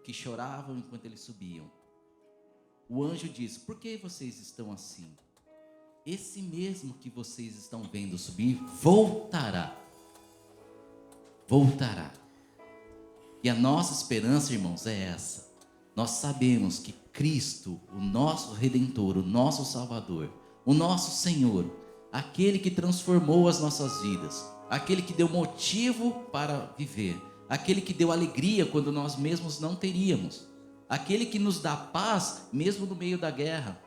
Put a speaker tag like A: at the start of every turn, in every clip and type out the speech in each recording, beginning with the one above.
A: que choravam enquanto eles subiam. O anjo diz: por que vocês estão assim? Esse mesmo que vocês estão vendo subir, voltará. Voltará. E a nossa esperança, irmãos, é essa. Nós sabemos que Cristo, o nosso Redentor, o nosso Salvador, o nosso Senhor, aquele que transformou as nossas vidas, aquele que deu motivo para viver, aquele que deu alegria quando nós mesmos não teríamos, aquele que nos dá paz mesmo no meio da guerra,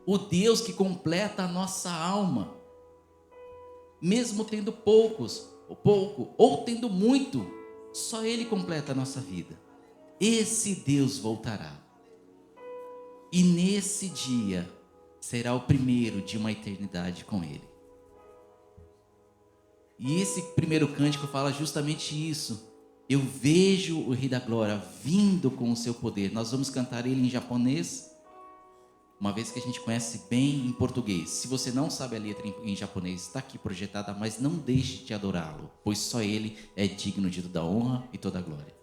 A: o Deus que completa a nossa alma, mesmo tendo pouco ou tendo muito, só Ele completa a nossa vida. Esse Deus voltará, e nesse dia será o primeiro de uma eternidade com Ele. E esse primeiro cântico fala justamente isso. Eu vejo o Rei da Glória vindo com o seu poder. Nós vamos cantar ele em japonês, uma vez que a gente conhece bem em português. Se você não sabe a letra em japonês, está aqui projetada, mas não deixe de adorá-lo, pois só Ele é digno de toda a honra e toda a glória.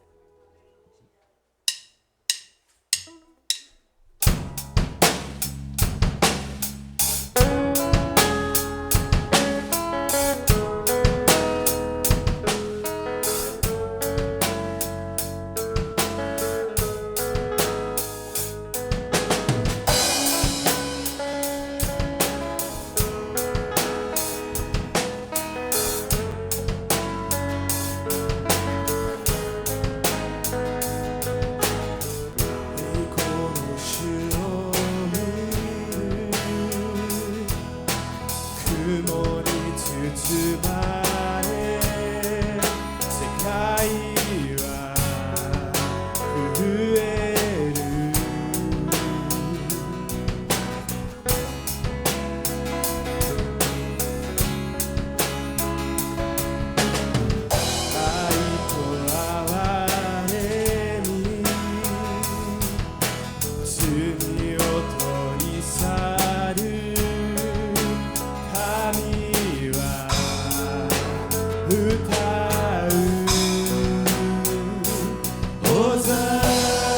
B: Hosana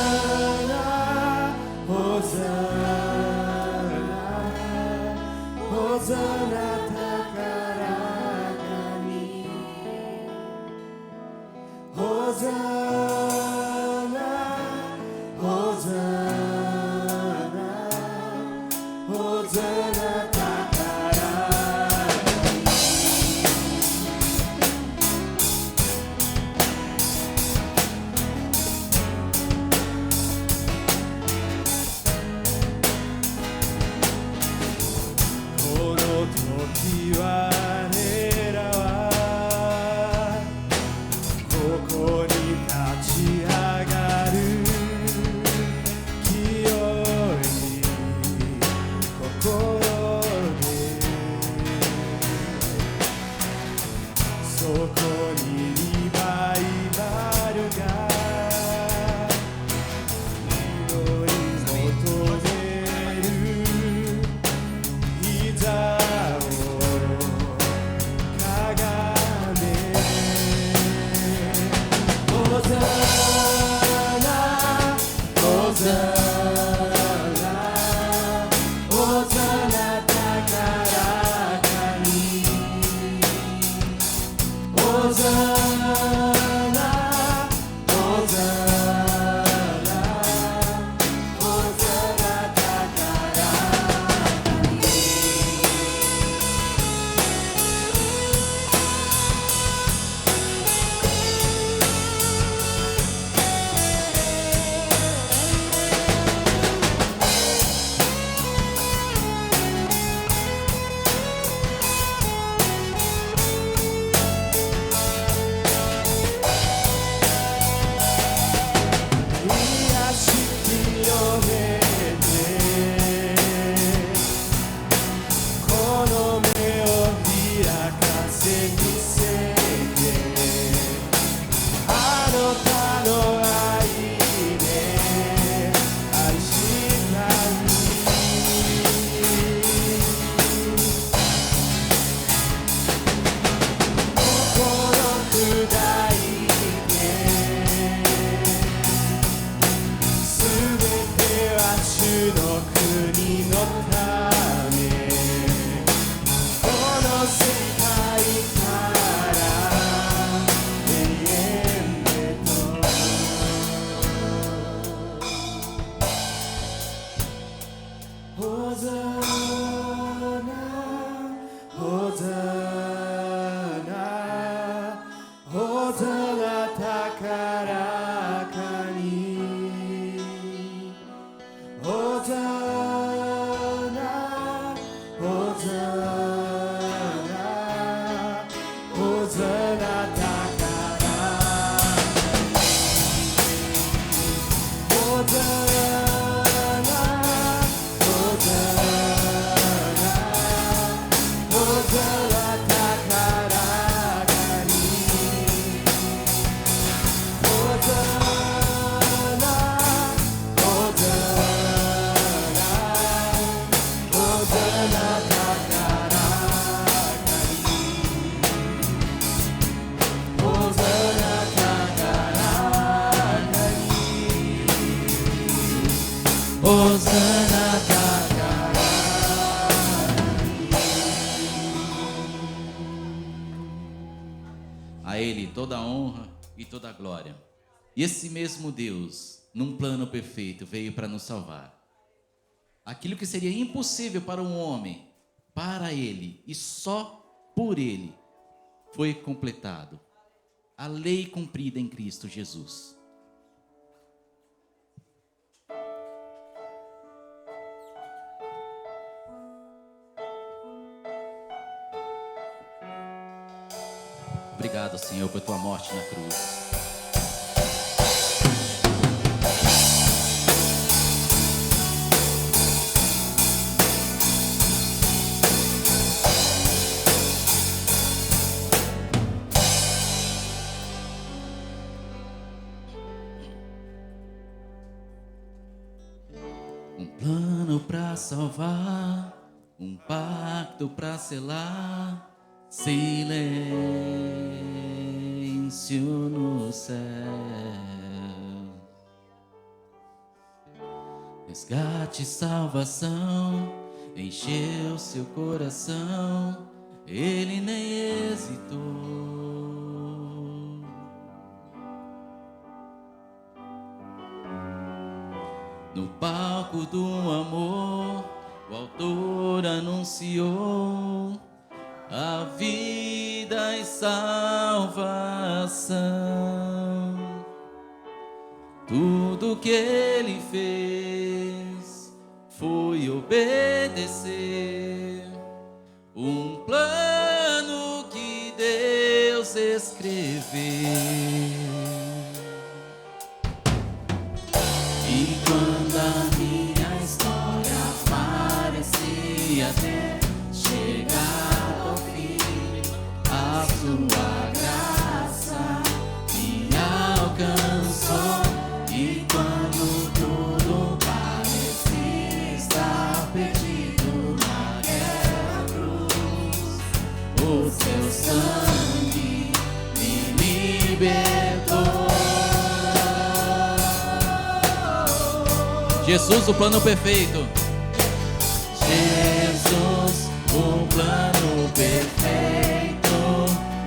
A: toda a honra e toda a glória. E esse mesmo Deus, num plano perfeito, veio para nos salvar. Aquilo que seria impossível para um homem, para ele e só por ele, foi completado. A lei cumprida em Cristo Jesus. Obrigado, Senhor, por tua morte na cruz. Um plano para salvar, um pacto para selar, silêncio no céu. Resgate e salvação encheu seu coração, ele nem hesitou. No palco do amor, o autor anunciou a vida e salvação. Tudo que ele fez foi obedecer um plano que Deus escreveu. E quando a minha história parecia ter chegado ao fim, a sua graça me alcançou. E quando tudo parecia estar perdido naquela cruz, o seu sangue me libertou. Jesus, o plano perfeito. Jesus, o plano perfeito,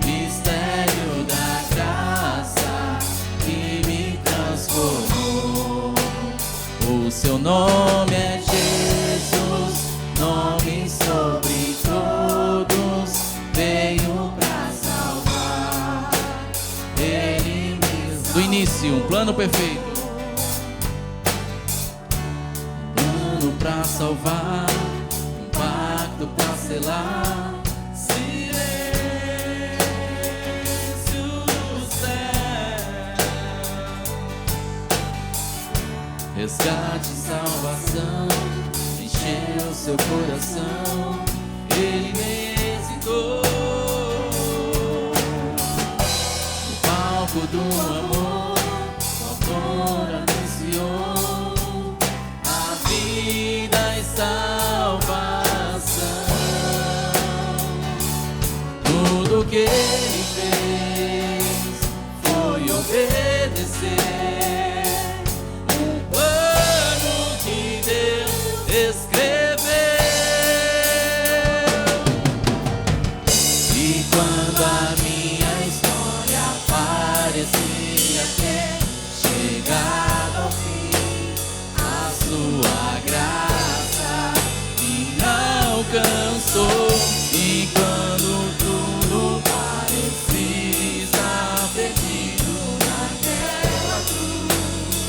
A: mistério da graça que me transformou. O seu nome é Jesus, nome sobre todos, veio pra salvar. Ele mesmo. Do início, um plano perfeito. Pra salvar, um pacto pra selar, silêncio no céu. Resgate e salvação encheu seu coração, ele me hesitou. No palco do amor, o autor anunciou salvação. Tudo que ele fez foi obedecer um plano que Deus escreveu. E quando a minha história parecia ter chegado ao fim, a sua graça alcançou. E quando tudo parecia estar perdido naquela cruz,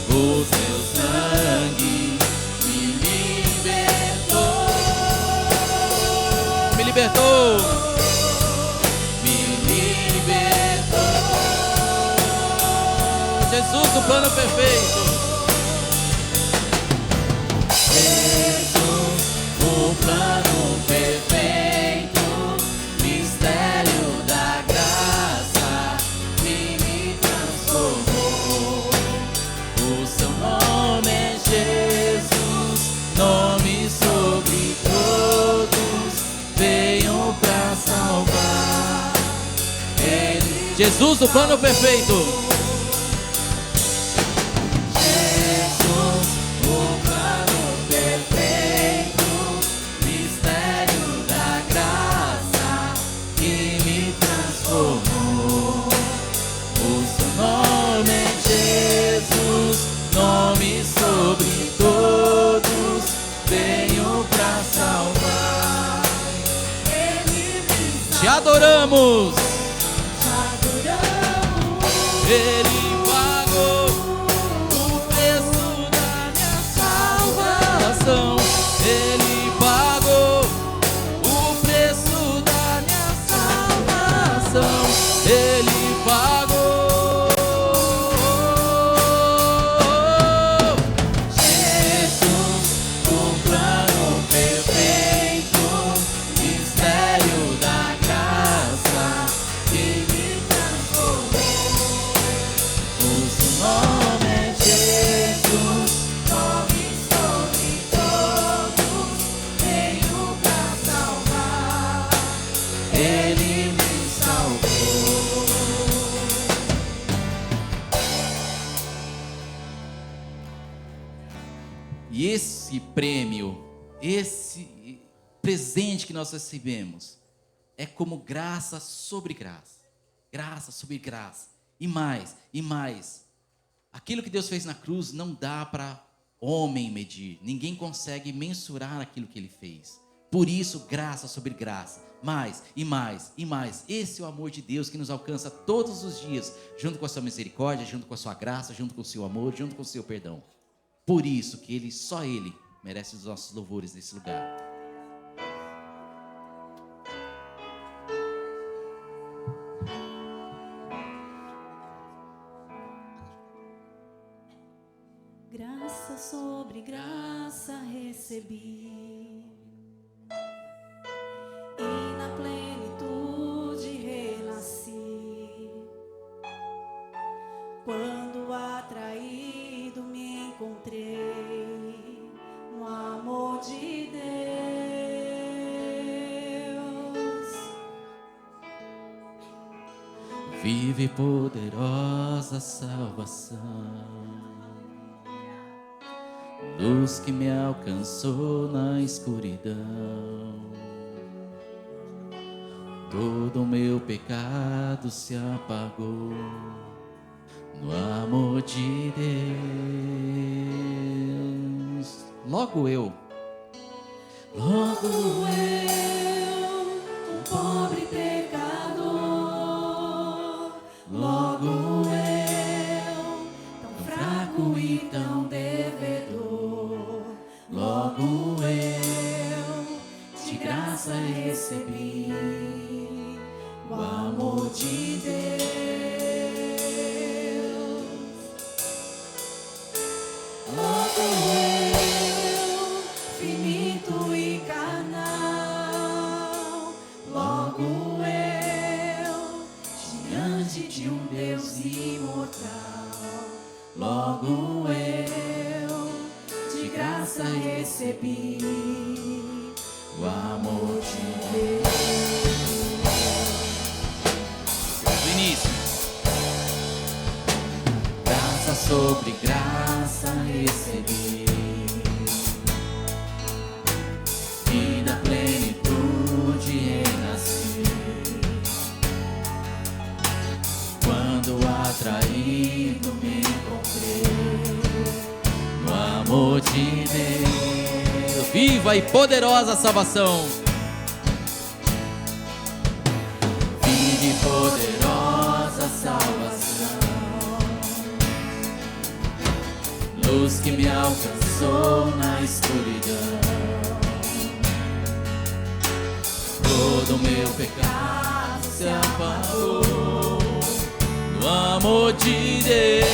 A: o seu sangue me libertou. Me libertou. Me libertou. Jesus, o plano perfeito. O plano perfeito, mistério da graça que me transformou. O seu nome é Jesus, nome sobre todos, veio pra salvar. Ele... Jesus, o plano perfeito. adoramos. Ele pagou o preço da minha salvação. Ele pagou o preço da minha salvação. Ele pagou. E esse prêmio, esse presente que nós recebemos, é como graça sobre graça. Graça sobre graça. E mais, e mais. Aquilo que Deus fez na cruz não dá para homem medir. Ninguém consegue mensurar aquilo que Ele fez. Por isso, graça sobre graça. Mais, e mais, e mais. Esse é o amor de Deus que nos alcança todos os dias. Junto com a sua misericórdia, junto com a sua graça, junto com o seu amor, junto com o seu perdão. Por isso que só Ele merece os nossos louvores nesse lugar.
B: Graça sobre graça recebi, e na plenitude renasci. Quando atraído me encontrei no amor de Deus.
A: Vive poderosa salvação, luz que me alcançou na escuridão. Todo o meu pecado se apagou no amor de Deus. Logo eu, um
B: pobre pecador. Logo eu, tão fraco e tão devedor. Logo eu, de graça recebi o amor de Deus. Logo eu, finito e carnal. Logo eu, diante de um Deus imortal. Logo eu, de graça recebi o amor de Deus.
A: do início. Graça sobre graça recebi, e na plenitude renasci. Quando atraído me encontrei no amor de Deus. Viva e poderosa salvação. Viva e poderosa salvação, luz que me alcançou na escuridão. Todo meu pecado se apagou no amor de Deus.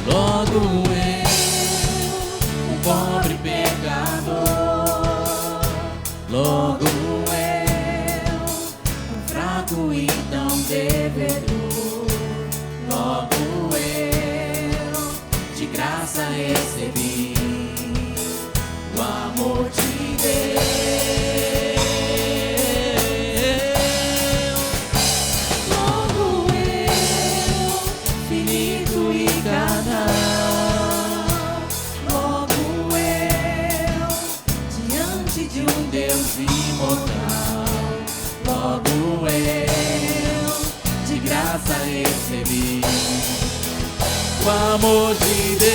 A: Logo eu, um pobre pecador. Logo eu, um fraco e tão devedor. Logo eu, de graça recebi o amor de Deus.
B: Logo eu, finito e carnal. Logo eu, diante de um Deus imortal. Logo eu, de graça recebi
A: O amor de Deus.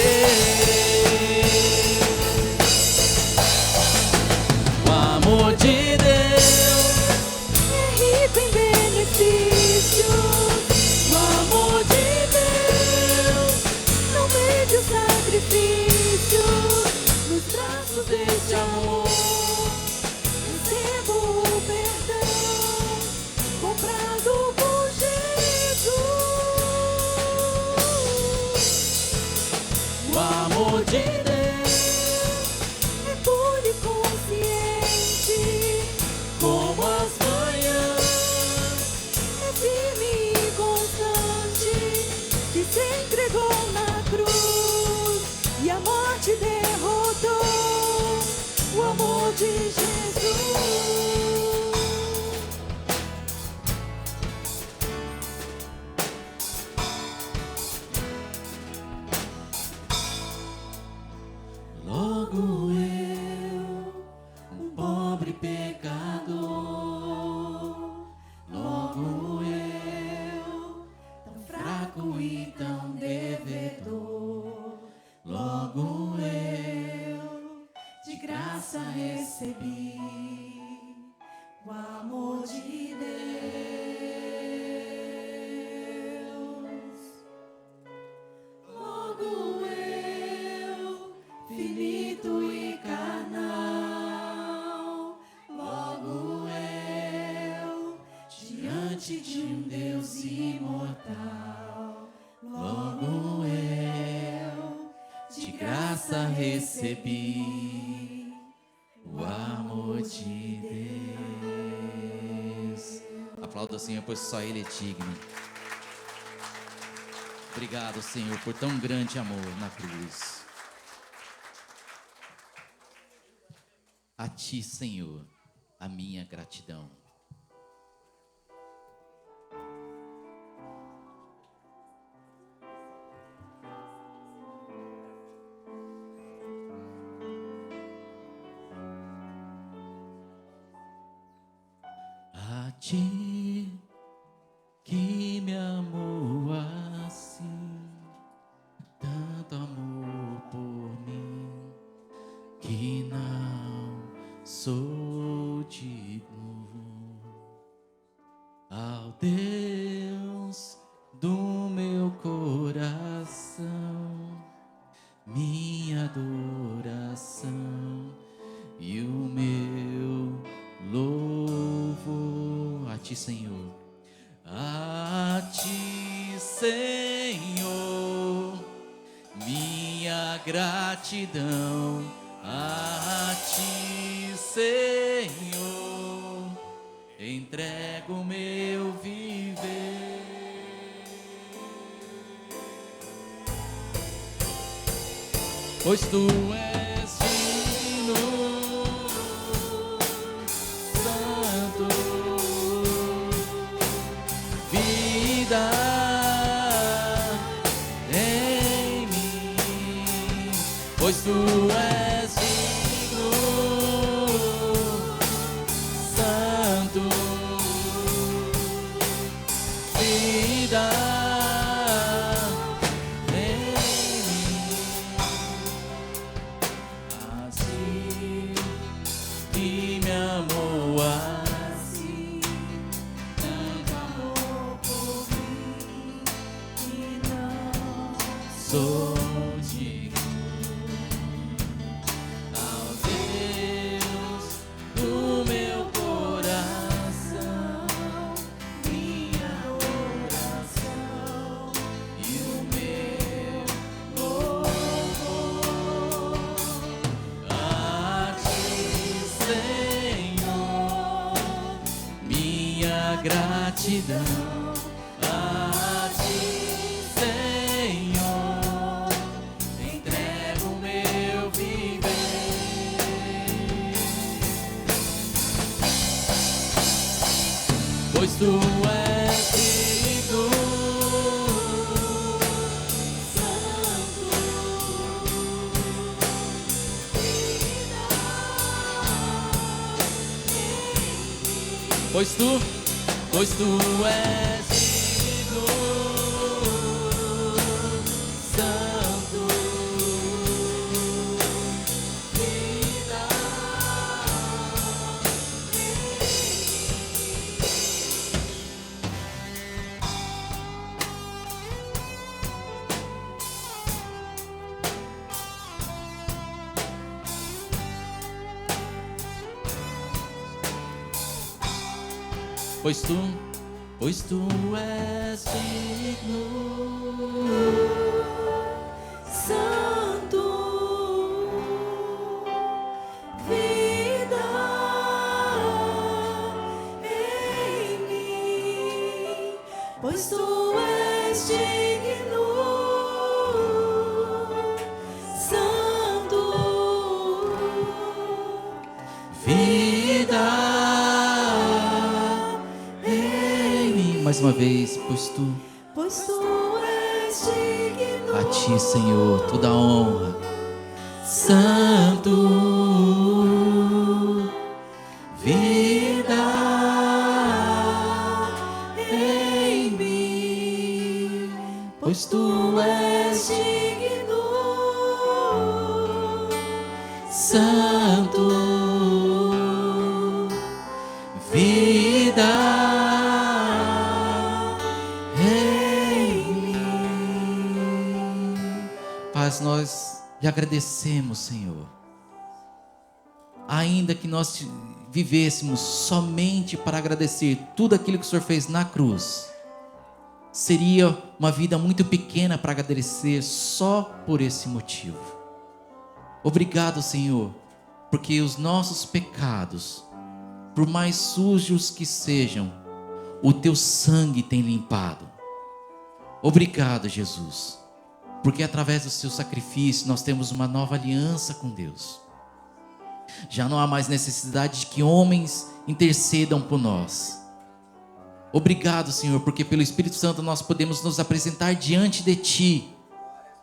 B: amor de Deus é puro e consciente, como as manhãs, é firme e constante, que se entregou na cruz e a morte derrotou, o amor de Jesus. Logo eu, um pobre pecador, logo eu, tão fraco e tão devedor, logo eu, de graça recebi o amor de Deus. Logo eu, finito e carnal, logo eu, diante de um Deus imortal, logo eu, de graça recebi o amor de Deus.
A: Aplauda o Senhor, pois só Ele é digno. Obrigado, Senhor, por tão grande amor na cruz. A Ti, Senhor, a minha gratidão. A Ti que me amou assim, tanto amor por mim, que não sou digno. Ao Deus do meu coração, minha adoração e o meu louvor. A Ti, Senhor, a Ti, Senhor, minha gratidão. A Ti, Senhor, entrego o meu viver. Pois Tu és digno, Santo, vida em mim. Pois Tu és digno, Santo, vida em mim. Assim que me amou, assim tanto amor por mim, que não sou digno. Ao Deus do meu coração, minha oração e o meu louvor. A Ti, Senhor, minha gratidão. A Ti, Senhor, entrego o meu viver. Pois Tu és digno, Santo, pois Tu és digno, Santo, vida pois tu és digno,
B: Santo. pois tu és digno, Santo.
A: Vida em mim. Mais uma vez, pois tu
B: és digno,
A: a ti, Senhor, toda a honra. Santo, vida em mim, pois tu és
B: digno,
A: Santo, vida em mim. Paz, nós lhe agradecemos, Senhor. Ainda que nós vivêssemos somente para agradecer tudo aquilo que o Senhor fez na cruz, seria uma vida muito pequena para agradecer só por esse motivo. Obrigado, Senhor, porque os nossos pecados, por mais sujos que sejam, o teu sangue tem limpado. Obrigado, Jesus, porque através do seu sacrifício nós temos uma nova aliança com Deus. Já não há mais necessidade de que homens intercedam por nós. Obrigado, Senhor, porque pelo Espírito Santo nós podemos nos apresentar diante de Ti,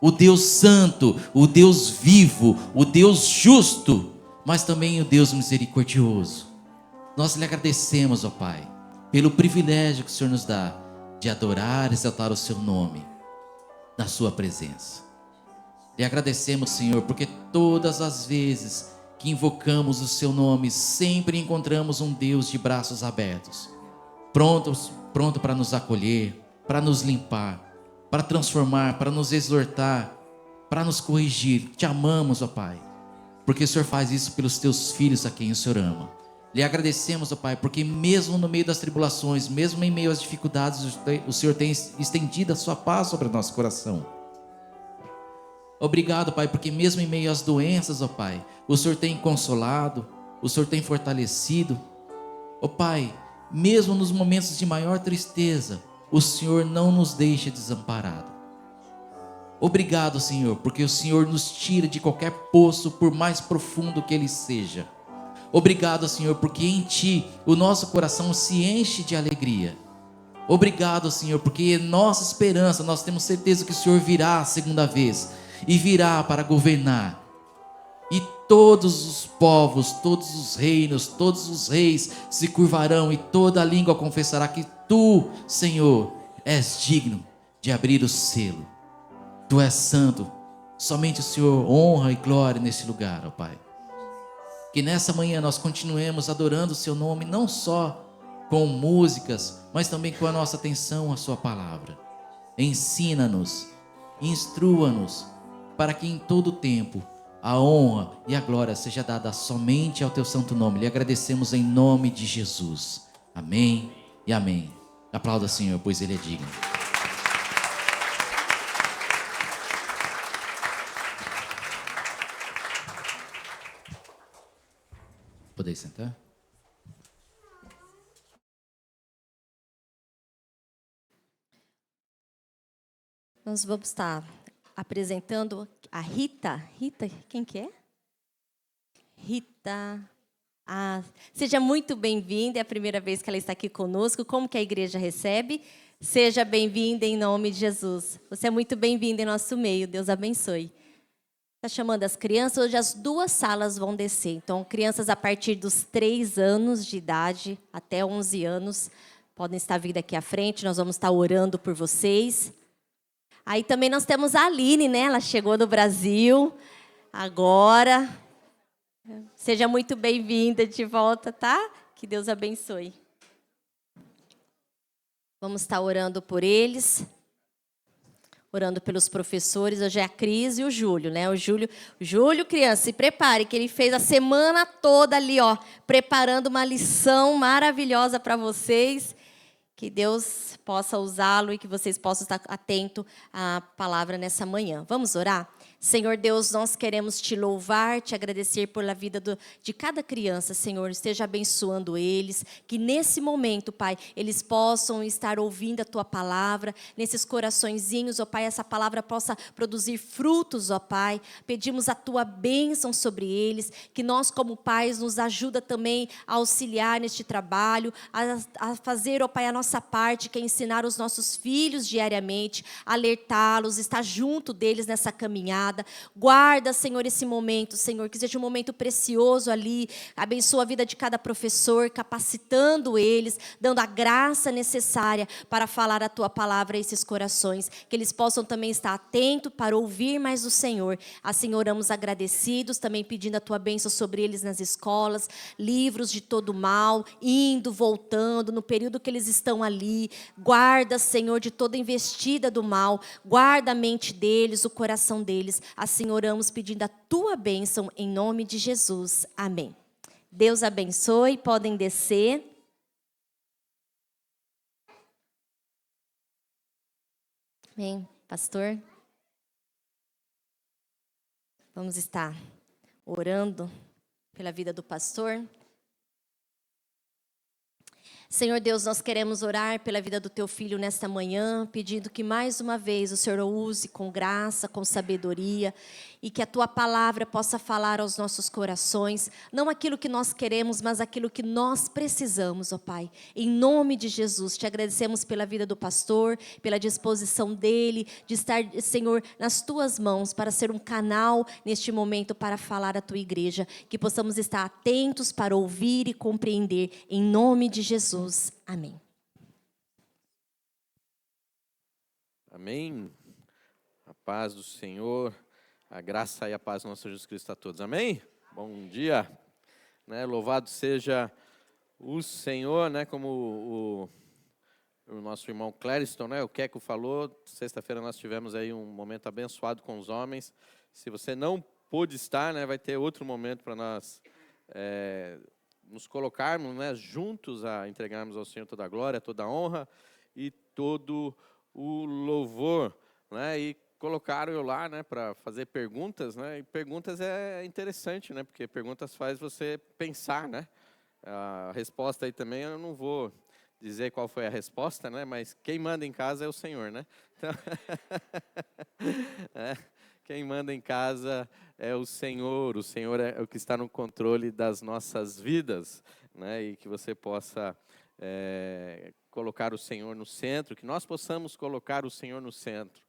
A: o Deus Santo, o Deus vivo, o Deus justo, mas também o Deus misericordioso. Nós lhe agradecemos, ó Pai, pelo privilégio que o Senhor nos dá de adorar e exaltar o Seu nome na Sua presença. Lhe agradecemos, Senhor, porque todas as vezes que invocamos o Seu nome, sempre encontramos um Deus de braços abertos, pronto para nos acolher, para nos limpar, para transformar, para nos exortar, para nos corrigir. Te amamos, ó Pai, porque o Senhor faz isso pelos Teus filhos a quem o Senhor ama. Lhe agradecemos, ó Pai, porque mesmo no meio das tribulações, mesmo em meio às dificuldades, o Senhor tem estendido a Sua paz sobre o nosso coração. Obrigado, Pai, porque mesmo em meio às doenças, ó Pai, o Senhor tem consolado, o Senhor tem fortalecido. Ó Pai, mesmo nos momentos de maior tristeza, o Senhor não nos deixa desamparado. Obrigado, Senhor, porque o Senhor nos tira de qualquer poço, por mais profundo que ele seja. Obrigado, Senhor, porque em Ti o nosso coração se enche de alegria. Obrigado, Senhor, porque nossa esperança, nós temos certeza que o Senhor virá a segunda vez, e virá para governar, e todos os povos, todos os reinos, todos os reis se curvarão, e toda a língua confessará que Tu, Senhor, és digno de abrir o selo. Tu és santo, somente o Senhor honra e glória nesse lugar, ó Pai. Que nessa manhã nós continuemos adorando o Seu nome, não só com músicas, mas também com a nossa atenção à Sua palavra. Ensina-nos, instrua-nos, para que em todo tempo a honra e a glória seja dada somente ao Teu santo nome. Lhe agradecemos em nome de Jesus. Amém e amém. Aplauda, Senhor, pois Ele é digno. Podeis sentar?
C: Nós vamos estar apresentando a Rita. Rita, quem que é? Rita. Seja muito bem-vinda, é a primeira vez que ela está aqui conosco. Como que a igreja recebe? Seja bem-vinda em nome de Jesus. Você é muito bem-vinda em nosso meio, Deus abençoe. Está chamando as crianças, hoje as 2 salas vão descer. Então, crianças a partir dos 3 anos de idade até 11 anos podem estar vindo aqui à frente, nós vamos estar orando por vocês. Aí também nós temos a Aline, né? Ela chegou no Brasil agora. Seja muito bem-vinda de volta, tá? Que Deus abençoe. Vamos estar orando por eles. Orando pelos professores. Hoje é a Cris e o Júlio, né? O Júlio, criança, se prepare, que ele fez a semana toda ali, ó, preparando uma lição maravilhosa para vocês. Que Deus possa usá-lo e que vocês possam estar atentos à palavra nessa manhã. Vamos orar? Senhor Deus, nós queremos te louvar, te agradecer pela vida de cada criança, Senhor. Esteja abençoando eles, que nesse momento, Pai, eles possam estar ouvindo a Tua palavra, nesses coraçõezinhos, ó Pai, essa palavra possa produzir frutos, ó Pai. Pedimos a Tua bênção sobre eles, que nós como pais nos ajuda também a auxiliar neste trabalho, a fazer, ó Pai, a nossa parte, que é ensinar os nossos filhos diariamente, alertá-los, estar junto deles nessa caminhada. Guarda, Senhor, esse momento, Senhor, que seja um momento precioso ali. Abençoa a vida de cada professor, capacitando eles, dando a graça necessária para falar a Tua palavra a esses corações. Que eles possam também estar atentos para ouvir mais do Senhor. Assim oramos agradecidos, também pedindo a Tua bênção sobre eles nas escolas, livros de todo mal, indo, voltando, no período que eles estão ali. Guarda, Senhor, de toda investida do mal. Guarda a mente deles, o coração deles. Assim oramos pedindo a Tua bênção em nome de Jesus. Amém. Deus abençoe, podem descer. Amém, pastor. Vamos estar orando pela vida do pastor. Senhor Deus, nós queremos orar pela vida do Teu Filho nesta manhã, pedindo que mais uma vez o Senhor o use com graça, com sabedoria, e que a Tua palavra possa falar aos nossos corações, não aquilo que nós queremos, mas aquilo que nós precisamos, ó Pai. Em nome de Jesus, te agradecemos pela vida do pastor, pela disposição dele, de estar, Senhor, nas Tuas mãos, para ser um canal neste momento para falar à Tua igreja, que possamos estar atentos para ouvir e compreender, em nome de Jesus. Amém.
D: Amém. A paz do Senhor, a graça e a paz do nosso Jesus Cristo a todos. Amém? Bom dia. Louvado seja o Senhor, como o nosso irmão Clériston, o Queco falou. Sexta-feira nós tivemos aí um momento abençoado com os homens. Se você não pôde estar, vai ter outro momento para nós nos colocarmos juntos a entregarmos ao Senhor toda a glória, toda a honra e todo o louvor. E colocaram eu lá para fazer perguntas. E perguntas é interessante, porque perguntas faz você pensar. A resposta aí também eu não vou dizer qual foi a resposta, mas quem manda em casa é o Senhor. Então, quem manda em casa é o Senhor é o que está no controle das nossas vidas, e que você possa colocar o Senhor no centro, que nós possamos colocar o Senhor no centro,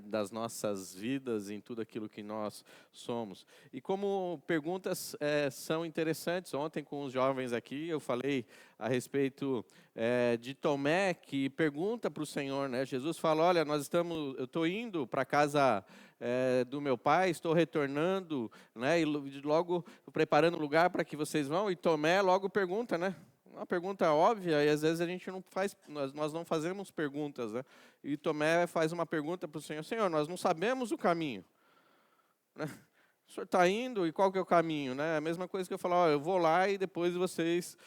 D: das nossas vidas, em tudo aquilo que nós somos. E como perguntas são interessantes, ontem com os jovens aqui eu falei a respeito de Tomé, que pergunta para o Senhor, Jesus fala, olha, eu estou indo para a casa do meu pai, estou retornando, e logo preparando lugar para que vocês vão, e Tomé logo pergunta, uma pergunta óbvia, e às vezes a gente não faz, nós não fazemos perguntas, E Tomé faz uma pergunta para o Senhor, Senhor, nós não sabemos o caminho, O Senhor está indo, e qual que é o caminho, A mesma coisa que eu falo, eu vou lá e depois vocês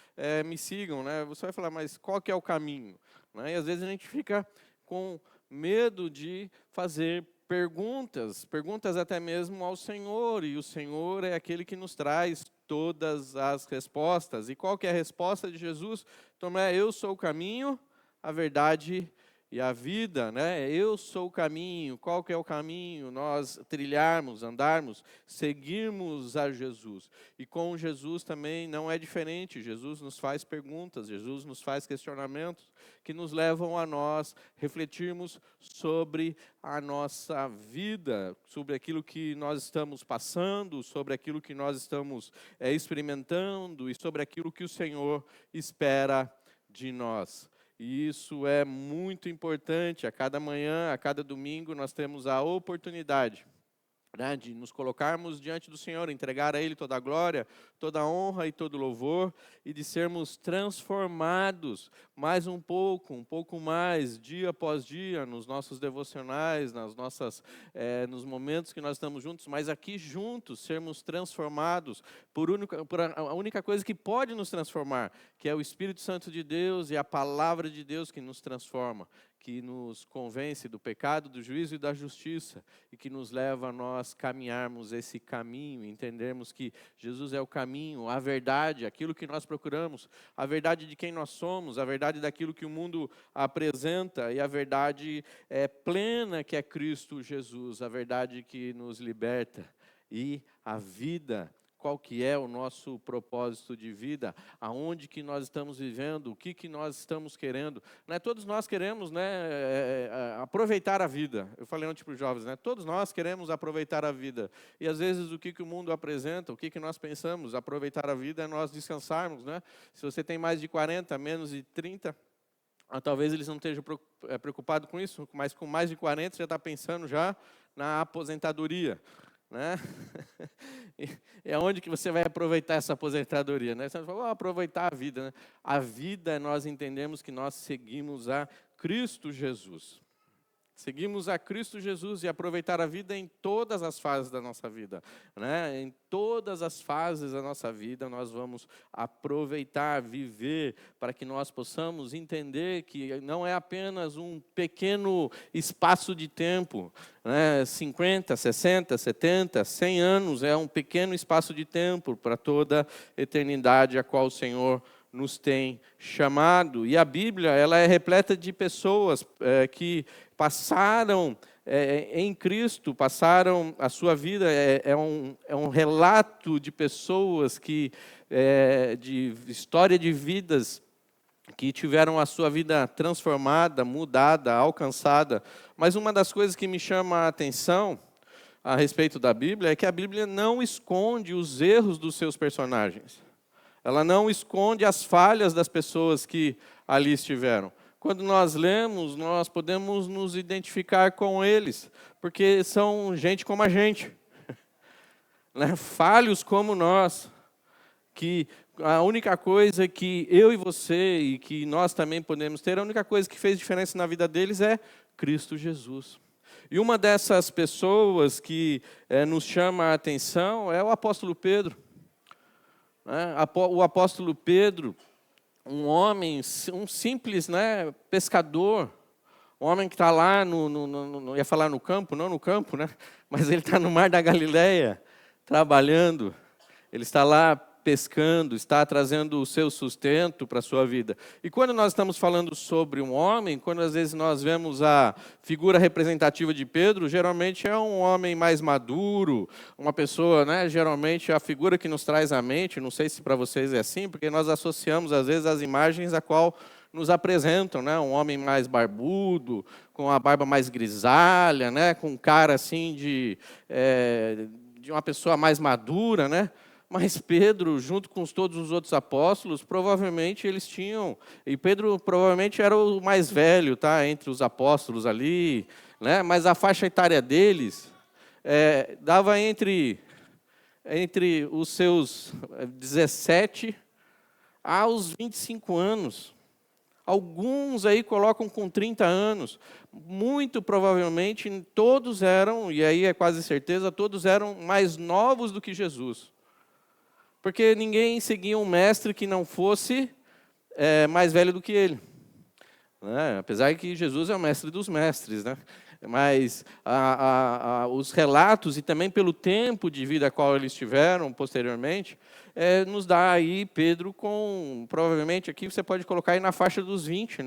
D: me sigam, Você vai falar, mas qual que é o caminho, E às vezes a gente fica com medo de fazer perguntas até mesmo ao Senhor, e o Senhor é aquele que nos traz todas as respostas. E qual que é a resposta de Jesus? Tomé, eu sou o caminho, a verdade e a vida, Eu sou o caminho. Qual que é o caminho? Nós trilharmos, andarmos, seguirmos a Jesus. E com Jesus também não é diferente. Jesus nos faz perguntas, Jesus nos faz questionamentos que nos levam a nós refletirmos sobre a nossa vida, sobre aquilo que nós estamos passando, sobre aquilo que nós estamos experimentando e sobre aquilo que o Senhor espera de nós. E isso é muito importante. A cada manhã, a cada domingo, nós temos a oportunidade né, de nos colocarmos diante do Senhor, entregar a Ele toda a glória, toda a honra e todo o louvor, e de sermos transformados mais um pouco mais, dia após dia, nos nossos devocionais, nos momentos que nós estamos juntos, mas aqui juntos, sermos transformados por a única coisa que pode nos transformar, que é o Espírito Santo de Deus e a palavra de Deus que nos transforma, que nos convence do pecado, do juízo e da justiça, e que nos leva a nós caminharmos esse caminho, entendermos que Jesus é o caminho, a verdade, aquilo que nós procuramos, a verdade de quem nós somos, a verdade daquilo que o mundo apresenta, e a verdade plena que é Cristo Jesus, a verdade que nos liberta, e a vida. Qual que é o nosso propósito de vida, aonde que nós estamos vivendo, o que nós estamos querendo. Né? Todos nós queremos, aproveitar a vida. Eu falei ontem para os jovens, todos nós queremos aproveitar a vida. E às vezes o que o mundo apresenta, o que nós pensamos, aproveitar a vida é nós descansarmos. Né? Se você tem mais de 40, menos de 30, talvez eles não estejam preocupados com isso, mas com mais de 40 você já está pensando já na aposentadoria. Né? É onde que você vai aproveitar essa aposentadoria, né? Você fala, aproveitar a vida, né? A vida, nós entendemos que nós seguimos a Cristo Jesus. Seguimos a Cristo Jesus e aproveitar a vida em todas as fases da nossa vida. Né? Em todas as fases da nossa vida, nós vamos aproveitar, viver, para que nós possamos entender que não é apenas um pequeno espaço de tempo. Né? 50, 60, 70, 100 anos é um pequeno espaço de tempo para toda a eternidade a qual o Senhor nos tem chamado. E a Bíblia, ela é repleta de pessoas que passaram em Cristo, passaram a sua vida, é um relato de pessoas de história de vidas que tiveram a sua vida transformada, mudada, alcançada. Mas uma das coisas que me chama a atenção a respeito da Bíblia é que a Bíblia não esconde os erros dos seus personagens. Ela não esconde as falhas das pessoas que ali estiveram. Quando nós lemos, nós podemos nos identificar com eles, porque são gente como a gente, né? Falhos como nós, que a única coisa que eu e você, e que nós também podemos ter, a única coisa que fez diferença na vida deles é Cristo Jesus. E uma dessas pessoas que nos chama a atenção é o apóstolo Pedro. O apóstolo Pedro, um homem, um simples pescador, um homem que está lá, ia falar no campo, não no campo, mas ele está no mar da Galileia, trabalhando, ele está lá pescando, está trazendo o seu sustento para a sua vida. E quando nós estamos falando sobre um homem, quando às vezes nós vemos a figura representativa de Pedro, geralmente é um homem mais maduro, uma pessoa, geralmente a figura que nos traz à mente, não sei se para vocês é assim, porque nós associamos às vezes as imagens a qual nos apresentam, um homem mais barbudo, com a barba mais grisalha, com cara assim de uma pessoa mais madura, Mas Pedro, junto com todos os outros apóstolos, provavelmente eles tinham... E Pedro provavelmente era o mais velho, entre os apóstolos ali, mas a faixa etária deles dava entre os seus 17 aos 25 anos. Alguns aí colocam com 30 anos. Muito provavelmente todos eram, e aí é quase certeza, todos eram mais novos do que Jesus. Porque ninguém seguia um mestre que não fosse mais velho do que ele. Apesar que Jesus é o mestre dos mestres. Mas os relatos, e também pelo tempo de vida a qual eles tiveram posteriormente, nos dá aí Pedro com, provavelmente, aqui você pode colocar aí na faixa dos 20,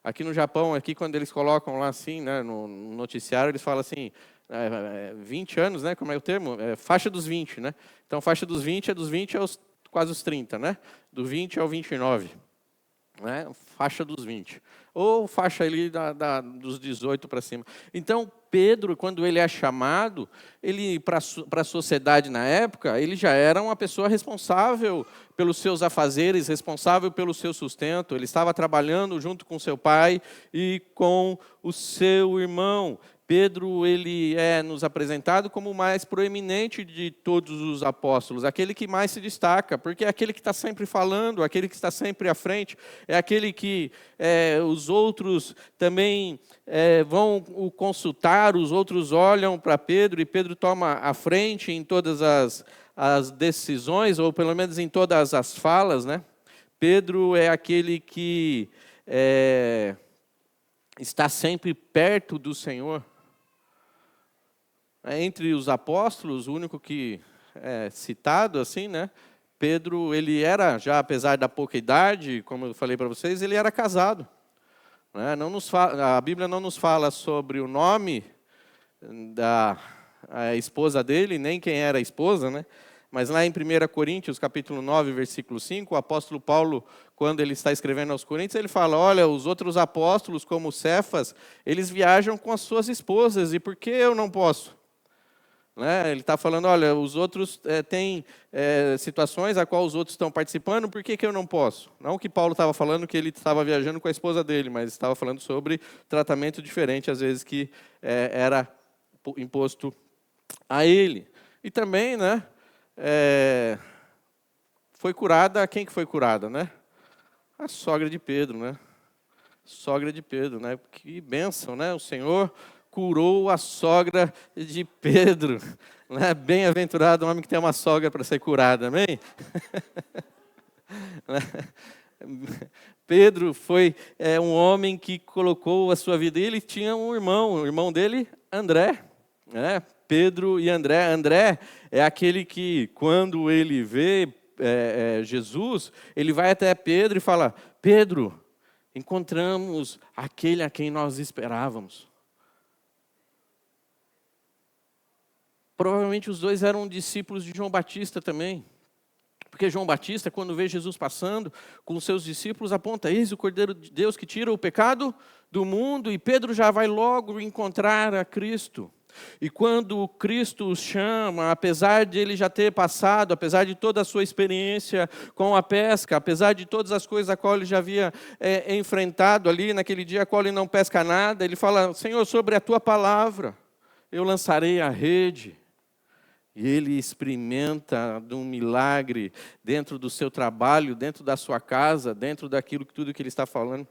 D: Aqui no Japão, aqui, quando eles colocam lá assim, no noticiário, eles falam assim, 20 anos, como é o termo? Faixa dos 20, Então, faixa dos 20 é dos 20 aos quase os 30, Do 20 ao 29, Faixa dos 20. ou faixa ali dos 18 para cima. Então, Pedro, quando ele é chamado, ele para a sociedade na época, ele já era uma pessoa responsável pelos seus afazeres, responsável pelo seu sustento. Ele estava trabalhando junto com seu pai e com o seu irmão. Pedro, ele é nos apresentado como o mais proeminente de todos os apóstolos, aquele que mais se destaca, porque é aquele que está sempre falando, aquele que está sempre à frente, é aquele que os outros também vão o consultar, os outros olham para Pedro, e Pedro toma a frente em todas as decisões, ou pelo menos em todas as falas, né? Pedro é aquele que está sempre perto do Senhor. Entre os apóstolos, o único que é citado assim, né? Pedro, ele era, já apesar da pouca idade, como eu falei para vocês, ele era casado. Né? A Bíblia não nos fala sobre o nome da esposa dele, nem quem era a esposa, né? Mas lá em 1 Coríntios, capítulo 9, versículo 5, o apóstolo Paulo, quando ele está escrevendo aos Coríntios, ele fala, olha, os outros apóstolos, como Cefas, eles viajam com as suas esposas, e por que eu não posso? Né? Ele está falando, olha, os outros têm situações a qual os outros estão participando, por que eu não posso? Não que Paulo estava falando que ele estava viajando com a esposa dele, mas estava falando sobre tratamento diferente, às vezes, que era imposto a ele. E também, né, foi curada, quem que foi curada, né? A sogra de Pedro, né? Sogra de Pedro, né? Que bênção, né? O Senhor curou a sogra de Pedro. Né? Bem-aventurado o homem que tem uma sogra para ser curada, amém? Pedro foi um homem que colocou a sua vida. Ele tinha um irmão, o irmão dele, André. Né? Pedro e André. André é aquele que, quando ele vê Jesus, ele vai até Pedro e fala, Pedro, encontramos aquele a quem nós esperávamos. Provavelmente os dois eram discípulos de João Batista também. Porque João Batista, quando vê Jesus passando com os seus discípulos, aponta, eis o Cordeiro de Deus que tira o pecado do mundo. E Pedro já vai logo encontrar a Cristo. E quando Cristo os chama, apesar de ele já ter passado, apesar de toda a sua experiência com a pesca, apesar de todas as coisas a qual ele já havia enfrentado ali naquele dia a qual ele não pesca nada, ele fala, Senhor, sobre a tua palavra eu lançarei a rede. E ele experimenta de um milagre dentro do seu trabalho, dentro da sua casa, dentro daquilo tudo que ele está falando,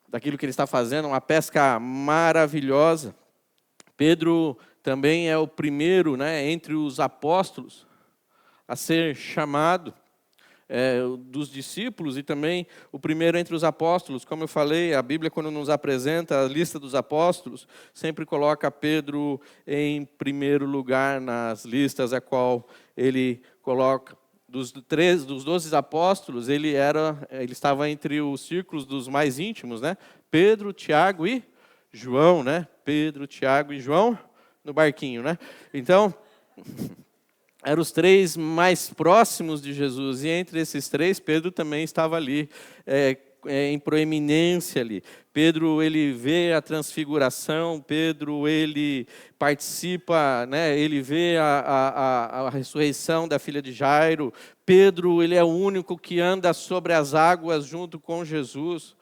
D: daquilo que ele está fazendo, uma pesca maravilhosa. Pedro também é o primeiro, né, entre os apóstolos a ser chamado dos discípulos e também o primeiro entre os apóstolos. Como eu falei, a Bíblia, quando nos apresenta a lista dos apóstolos, sempre coloca Pedro em primeiro lugar nas listas, a qual ele coloca. Dos 12 apóstolos, ele estava entre os círculos dos mais íntimos, né? Pedro, Tiago e João, né? Pedro, Tiago e João no barquinho, né? Então, eram os três mais próximos de Jesus, e entre esses três, Pedro também estava ali, em proeminência ali. Pedro, ele vê a transfiguração, Pedro, ele participa, né, ele vê a ressurreição da filha de Jairo. Pedro, ele é o único que anda sobre as águas junto com Jesus.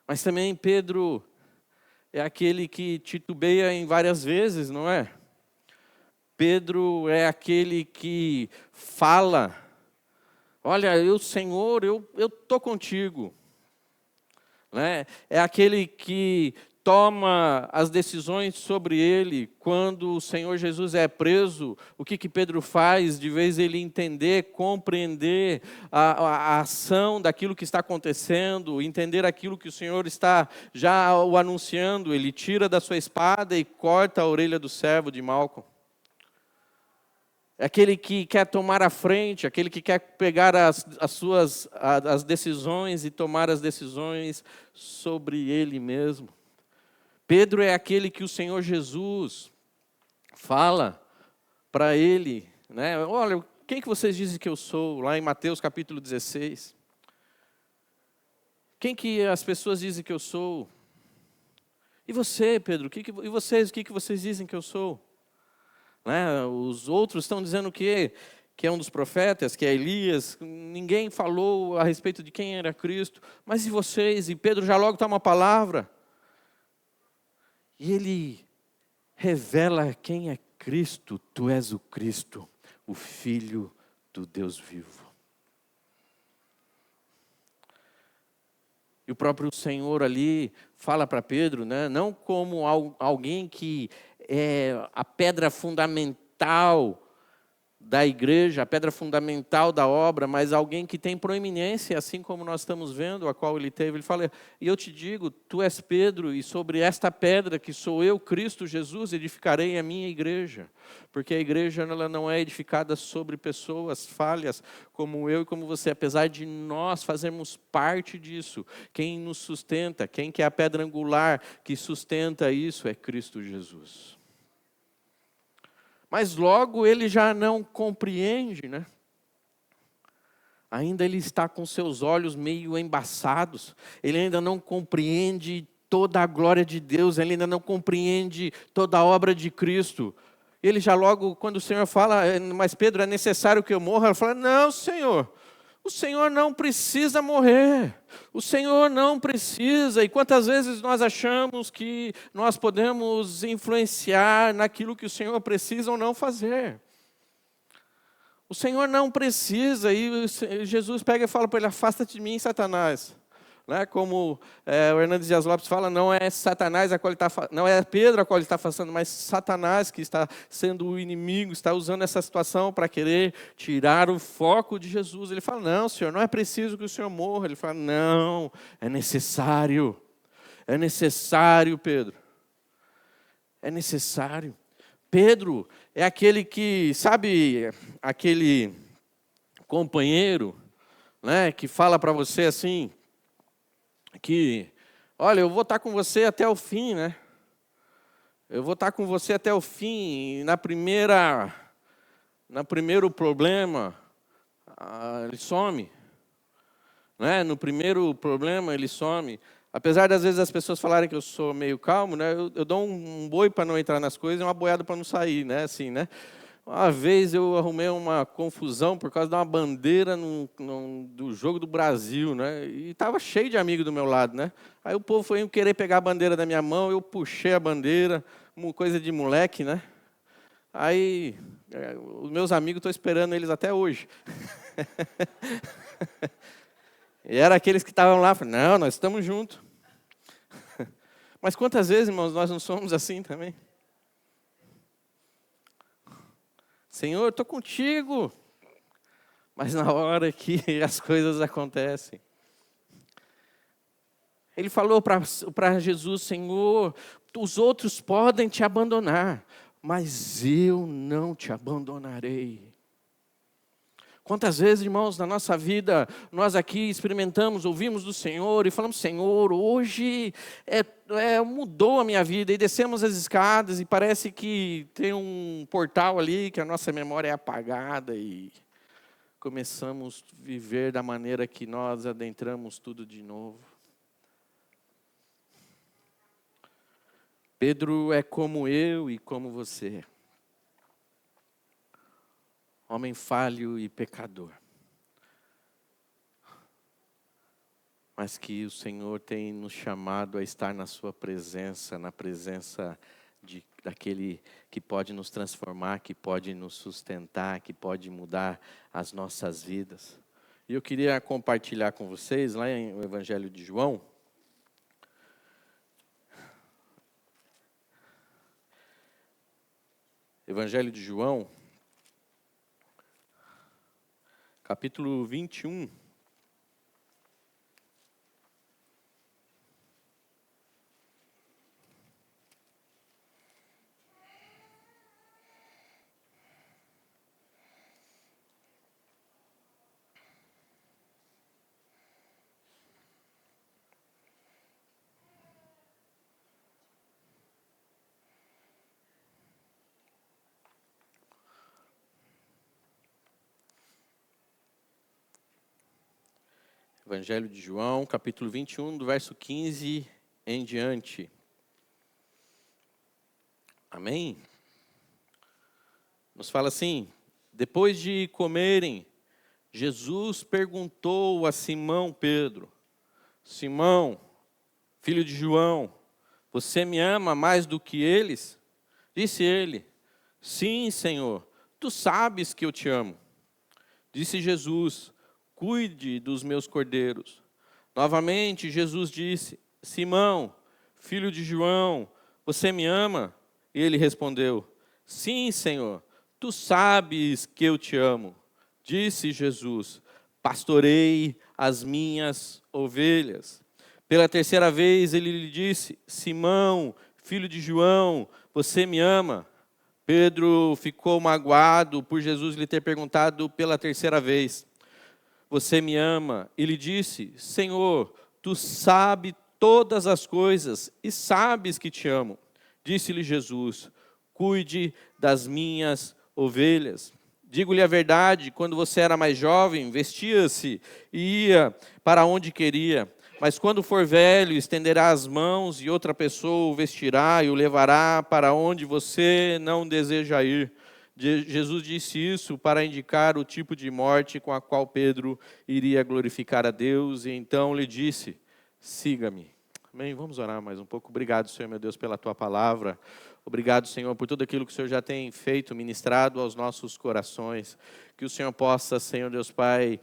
D: Mas também Pedro é aquele que titubeia em várias vezes, não é? Pedro é aquele que fala, olha, Senhor, eu estou contigo. Né? É aquele que toma as decisões sobre ele. Quando o Senhor Jesus é preso, o que Pedro faz? De vez ele entender, compreender a ação daquilo que está acontecendo, entender aquilo que o Senhor está já o anunciando, ele tira da sua espada e corta a orelha do servo de Malco. É aquele que quer tomar a frente, aquele que quer pegar as decisões e tomar as decisões sobre ele mesmo. Pedro é aquele que o Senhor Jesus fala para ele, né? Olha, quem que vocês dizem que eu sou? Lá em Mateus capítulo 16. Quem que as pessoas dizem que eu sou? E você, Pedro? E vocês? O que vocês dizem que eu sou? Né? Os outros estão dizendo o quê? Que é um dos profetas, que é Elias. Ninguém falou a respeito de quem era Cristo. Mas e vocês? E Pedro já logo toma uma palavra. E ele revela quem é Cristo. Tu és o Cristo, o Filho do Deus vivo. E o próprio Senhor ali fala para Pedro, né? Não como alguém que é a pedra fundamental da igreja, a pedra fundamental da obra, mas alguém que tem proeminência, assim como nós estamos vendo, a qual ele teve. Ele fala, e eu te digo, tu és Pedro, e sobre esta pedra que sou eu, Cristo Jesus, edificarei a minha igreja. Porque a igreja ela não é edificada sobre pessoas falhas, como eu e como você, apesar de nós fazermos parte disso. Quem nos sustenta, quem que é a pedra angular que sustenta isso é Cristo Jesus. Mas logo ele já não compreende, né? Ainda ele está com seus olhos meio embaçados. Ele ainda não compreende toda a glória de Deus. Ele ainda não compreende toda a obra de Cristo. Ele já logo, quando o Senhor fala, mas Pedro, é necessário que eu morra? Ele fala, não, Senhor. O Senhor não precisa morrer, o Senhor não precisa. E quantas vezes nós achamos que nós podemos influenciar naquilo que o Senhor precisa ou não fazer? O Senhor não precisa, e Jesus pega e fala para ele, afasta-te de mim, Satanás. Né? Como o Hernandes Dias Lopes fala, não é Satanás a qual ele está, não é Pedro a qual ele está afastando, mas Satanás que está sendo o inimigo, está usando essa situação para querer tirar o foco de Jesus. Ele fala, não, Senhor, não é preciso que o Senhor morra. Ele fala, não, é necessário, Pedro, é necessário. Pedro é aquele que, sabe, aquele companheiro, né, que fala para você assim, que, olha, eu vou estar com você até o fim, né? Eu vou estar com você até o fim. E no primeiro problema, ele some. Né? No primeiro problema, ele some. Apesar das vezes as pessoas falarem que eu sou meio calmo, né? Eu dou um boi para não entrar nas coisas e uma boiada para não sair, né? Assim, né? Uma vez eu arrumei uma confusão por causa de uma bandeira do jogo do Brasil, né? E estava cheio de amigos do meu lado, né? Aí o povo foi querer pegar a bandeira da minha mão, eu puxei a bandeira, uma coisa de moleque, né? Aí os meus amigos, estou esperando eles até hoje. E era aqueles que estavam lá, falaram, não, nós estamos juntos. Mas quantas vezes, irmãos, nós não somos assim também? Senhor, estou contigo. Mas na hora que as coisas acontecem. Ele falou para Jesus, Senhor, os outros podem te abandonar, mas eu não te abandonarei. Quantas vezes, irmãos, na nossa vida, nós aqui experimentamos, ouvimos do Senhor e falamos, Senhor, hoje mudou a minha vida. E descemos as escadas e parece que tem um portal ali que a nossa memória é apagada e começamos a viver da maneira que nós adentramos tudo de novo. Pedro é como eu e como você. Homem falho e pecador. Mas que o Senhor tem nos chamado a estar na sua presença, na presença daquele que pode nos transformar, que pode nos sustentar, que pode mudar as nossas vidas. E eu queria compartilhar com vocês, lá em o Evangelho de João, Evangelho de João, capítulo 21. Evangelho de João, capítulo 21, do verso 15 em diante. Amém? Nos fala assim: depois de comerem, Jesus perguntou a Simão Pedro: Simão, filho de João, você me ama mais do que eles? Disse ele: sim, Senhor, tu sabes que eu te amo. Disse Jesus: cuide dos meus cordeiros. Novamente Jesus disse: Simão, filho de João, você me ama? E ele respondeu: sim, Senhor, tu sabes que eu te amo. Disse Jesus: pastorei as minhas ovelhas. Pela terceira vez ele lhe disse: Simão, filho de João, você me ama? Pedro ficou magoado por Jesus lhe ter perguntado pela terceira vez: você me ama? Ele disse: Senhor, tu sabes todas as coisas e sabes que te amo. Disse-lhe Jesus: cuide das minhas ovelhas. Digo-lhe a verdade, quando você era mais jovem, vestia-se e ia para onde queria. Mas quando for velho, estenderá as mãos e outra pessoa o vestirá e o levará para onde você não deseja ir. Jesus disse isso para indicar o tipo de morte com a qual Pedro iria glorificar a Deus. E então lhe disse: siga-me. Amém? Vamos orar mais um pouco. Obrigado, Senhor, meu Deus, pela Tua palavra. Obrigado, Senhor, por tudo aquilo que o Senhor já tem feito, ministrado aos nossos corações. Que o Senhor possa, Senhor Deus Pai,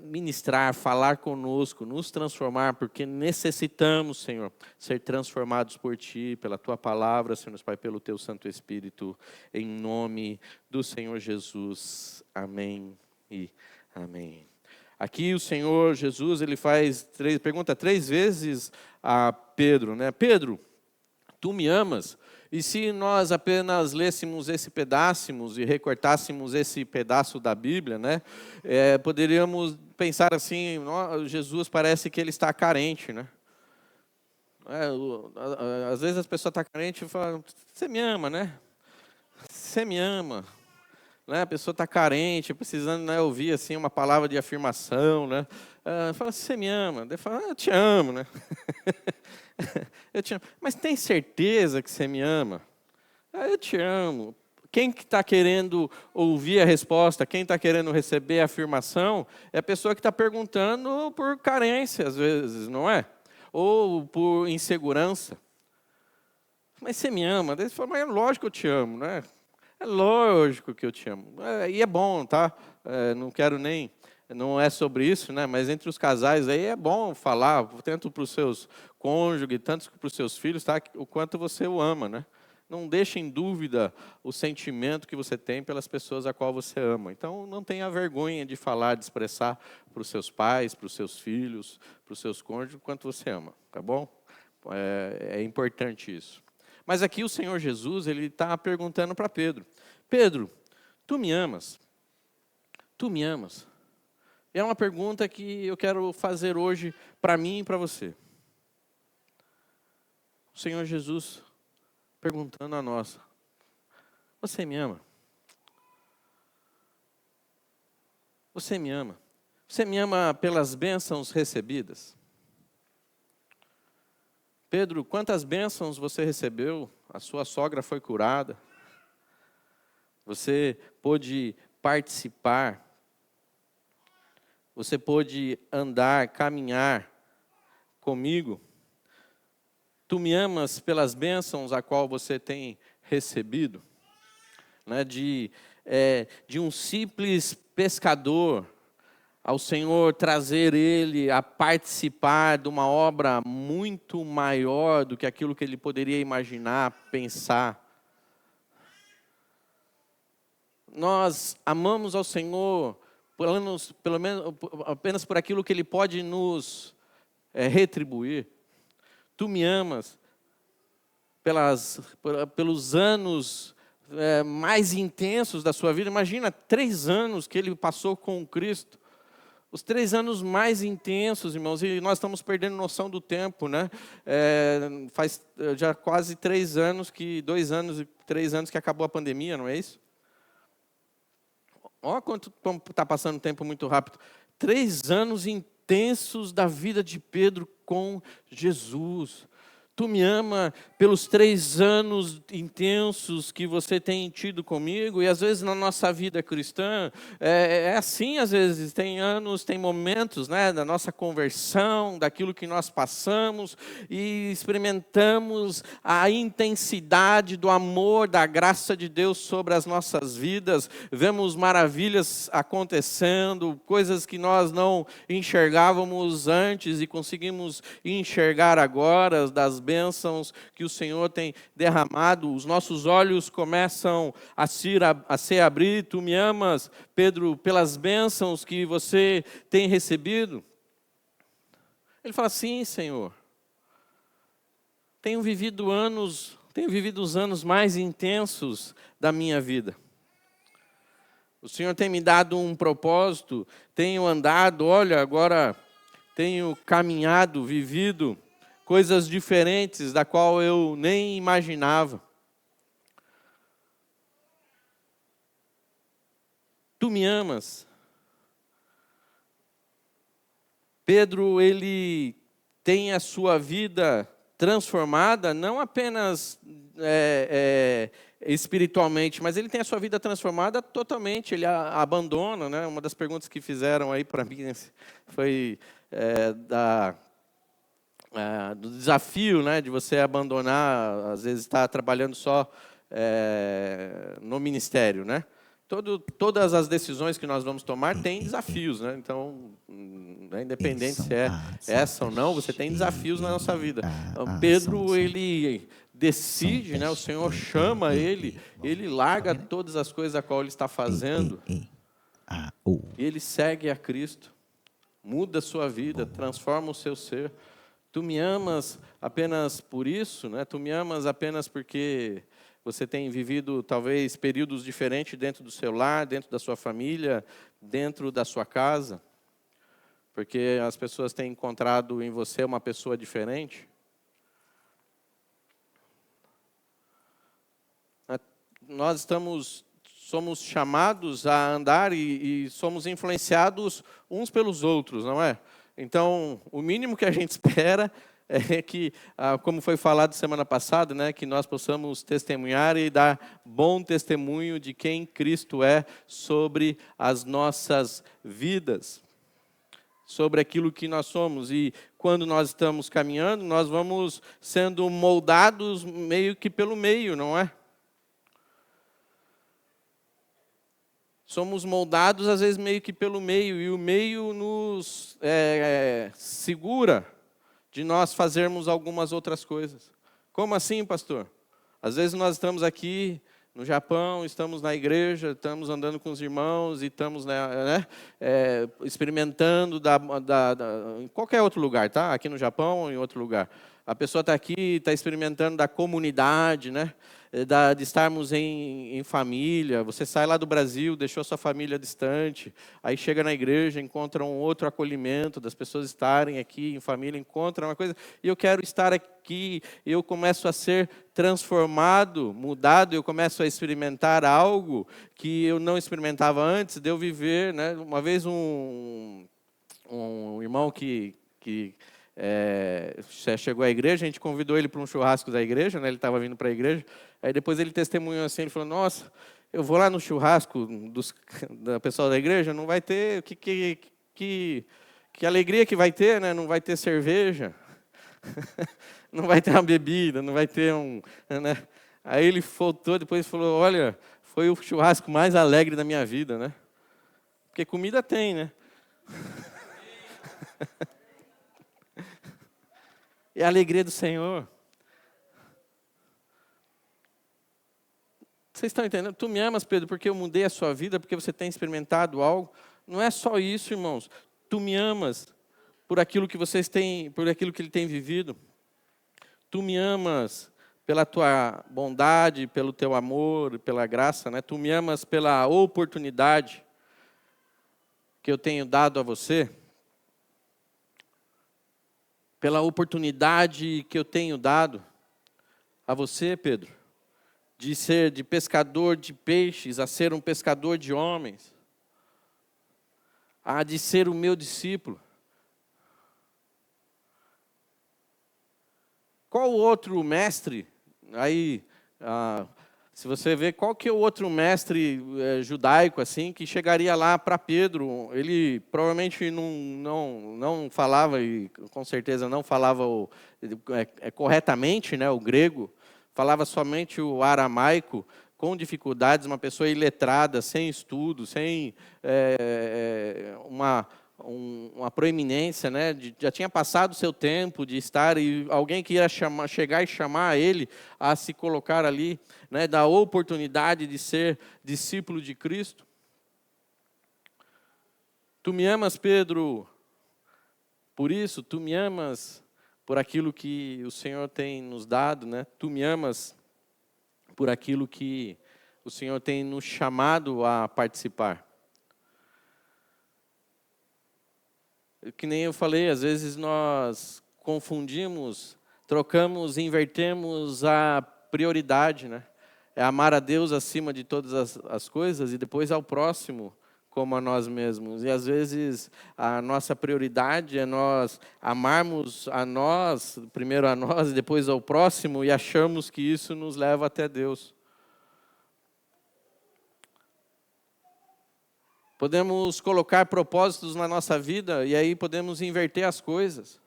D: ministrar, falar conosco, nos transformar, porque necessitamos, Senhor, ser transformados por Ti, pela Tua palavra, Senhor Deus Pai, pelo Teu Santo Espírito, em nome do Senhor Jesus. Amém e amém. Aqui o Senhor Jesus, ele pergunta 3 vezes a Pedro, né? Pedro, tu me amas? E se nós apenas lêssemos esse pedaço e recortássemos esse pedaço da Bíblia, né? Poderíamos pensar assim: Jesus parece que ele está carente, né? Às vezes as pessoas estão carentes e falam: você me ama, né? Você me ama. Né? A pessoa está carente, precisando, né, ouvir assim, uma palavra de afirmação. Né? Fala: você me ama? Ele fala: eu te amo. Né? Eu te amo. Mas tem certeza que você me ama? Eu te amo. Quem que está querendo ouvir a resposta, quem está querendo receber a afirmação, é a pessoa que está perguntando por carência, às vezes, não é? Ou por insegurança. Mas você me ama? Ele fala: mas é lógico que eu te amo, né? É lógico que eu te amo. E é bom, tá? Não quero nem... Não é sobre isso, né? Mas entre os casais aí é bom falar, tanto para os seus cônjuges, tanto para os seus filhos, tá? O quanto você o ama, né? Não deixe em dúvida o sentimento que você tem pelas pessoas a qual você ama. Então, não tenha vergonha de falar, de expressar para os seus pais, para os seus filhos, para os seus cônjuges, o quanto você ama, tá bom? É importante isso. Mas aqui o Senhor Jesus, ele está perguntando para Pedro: Pedro, tu me amas? Tu me amas? É uma pergunta que eu quero fazer hoje para mim e para você. O Senhor Jesus perguntando a nós: você me ama? Você me ama? Você me ama pelas bênçãos recebidas? Pedro, quantas bênçãos você recebeu? A sua sogra foi curada. Você pôde participar. Você pôde andar, caminhar comigo. Tu me amas pelas bênçãos a qual você tem recebido? Né? De um simples pescador, ao Senhor trazer ele a participar de uma obra muito maior do que aquilo que ele poderia imaginar, pensar. Nós amamos ao Senhor pelo menos apenas por aquilo que ele pode nos retribuir. Tu me amas pelos anos mais intensos da sua vida. Imagina 3 anos que ele passou com Cristo. Os 3 anos mais intensos, irmãos, e nós estamos perdendo noção do tempo, né? Faz já quase 3 anos, 2 anos e 3 anos que acabou a pandemia, não é isso? Olha quanto está passando o tempo muito rápido. 3 anos intensos. intensos da vida de Pedro com Jesus. Tu me ama pelos 3 anos intensos que você tem tido comigo, e às vezes na nossa vida cristã, é assim às vezes, tem anos, tem momentos, né, da nossa conversão, daquilo que nós passamos, e experimentamos a intensidade do amor, da graça de Deus sobre as nossas vidas, vemos maravilhas acontecendo, coisas que nós não enxergávamos antes e conseguimos enxergar agora, das bênçãos que o Senhor tem derramado, os nossos olhos começam a se abrir. Tu me amas, Pedro, pelas bênçãos que você tem recebido? Ele fala, sim, Senhor. Tenho vivido os anos mais intensos da minha vida. O Senhor tem me dado um propósito, tenho andado, olha, agora tenho caminhado, vivido coisas diferentes da qual eu nem imaginava. Tu me amas. Pedro, ele tem a sua vida transformada, não apenas espiritualmente, mas ele tem a sua vida transformada totalmente, ele a abandona, né? Uma das perguntas que fizeram aí para mim foi do desafio, né, de você abandonar, às vezes estar trabalhando só no ministério, né? Todas as decisões que nós vamos tomar têm desafios, né? Então, independente se é essa ou não, você tem desafios na nossa vida. Então, Pedro, ele decide, né? O Senhor chama ele larga todas as coisas a qual ele está fazendo, e ele segue a Cristo, muda a sua vida, transforma o seu ser. Tu me amas apenas por isso, né? Tu me amas apenas porque você tem vivido talvez períodos diferentes dentro do seu lar, dentro da sua família, dentro da sua casa, porque as pessoas têm encontrado em você uma pessoa diferente. Nós somos chamados a andar e somos influenciados uns pelos outros, não é? Então, o mínimo que a gente espera é que, como foi falado semana passada, né, que nós possamos testemunhar e dar bom testemunho de quem Cristo é sobre as nossas vidas, sobre aquilo que nós somos. E quando nós estamos caminhando, nós vamos sendo moldados meio que pelo meio, não é? Somos moldados, às vezes, meio que pelo meio, e o meio nos segura de nós fazermos algumas outras coisas. Como assim, pastor? Às vezes nós estamos aqui no Japão, estamos na igreja, estamos andando com os irmãos e estamos experimentando em qualquer outro lugar, tá? Aqui no Japão ou em outro lugar. A pessoa está aqui, está experimentando da comunidade, né? De estarmos em família. Você sai lá do Brasil, deixou sua família distante, aí chega na igreja, encontra um outro acolhimento, das pessoas estarem aqui em família, encontra uma coisa, e eu quero estar aqui, eu começo a ser transformado, mudado, eu começo a experimentar algo que eu não experimentava antes de eu viver, né? Uma vez um irmão que chegou à igreja, a gente convidou ele para um churrasco da igreja, né? Ele estava vindo para a igreja, aí depois ele testemunhou assim, ele falou, nossa, eu vou lá no churrasco da pessoal da igreja, não vai ter, que alegria que vai ter, né? Não vai ter cerveja, não vai ter uma bebida, não vai ter né? Aí ele voltou, depois falou, olha, foi o churrasco mais alegre da minha vida, né? Porque comida tem, né? É a alegria do Senhor. Vocês estão entendendo? Tu me amas, Pedro, porque eu mudei a sua vida, porque você tem experimentado algo. Não é só isso, irmãos. Tu me amas por aquilo que por aquilo que ele tem vivido. Tu me amas pela tua bondade, pelo teu amor, pela graça, né? Tu me amas pela oportunidade que eu tenho dado a você. Pela oportunidade que eu tenho dado a você, Pedro, de ser de pescador de peixes a ser um pescador de homens, a de ser o meu discípulo. qual outro mestre, aí, se você vê qual que é o outro mestre judaico assim que chegaria lá para Pedro, ele provavelmente não falava, e com certeza não falava corretamente, né, o grego, falava somente o aramaico, com dificuldades, uma pessoa iletrada, sem estudo, sem uma proeminência, né? Já tinha passado o seu tempo de estar, e alguém que ia chegar e chamar ele a se colocar ali, né? Da oportunidade de ser discípulo de Cristo. Tu me amas, Pedro, por isso? Tu me amas por aquilo que o Senhor tem nos dado, né? Tu me amas por aquilo que o Senhor tem nos chamado a participar. Que nem eu falei, às vezes nós confundimos, trocamos, invertemos a prioridade, né? É amar a Deus acima de todas as coisas e depois ao próximo como a nós mesmos. E às vezes a nossa prioridade é nós amarmos a nós, primeiro a nós e depois ao próximo, e achamos que isso nos leva até Deus. Podemos colocar propósitos na nossa vida e aí podemos inverter as coisas.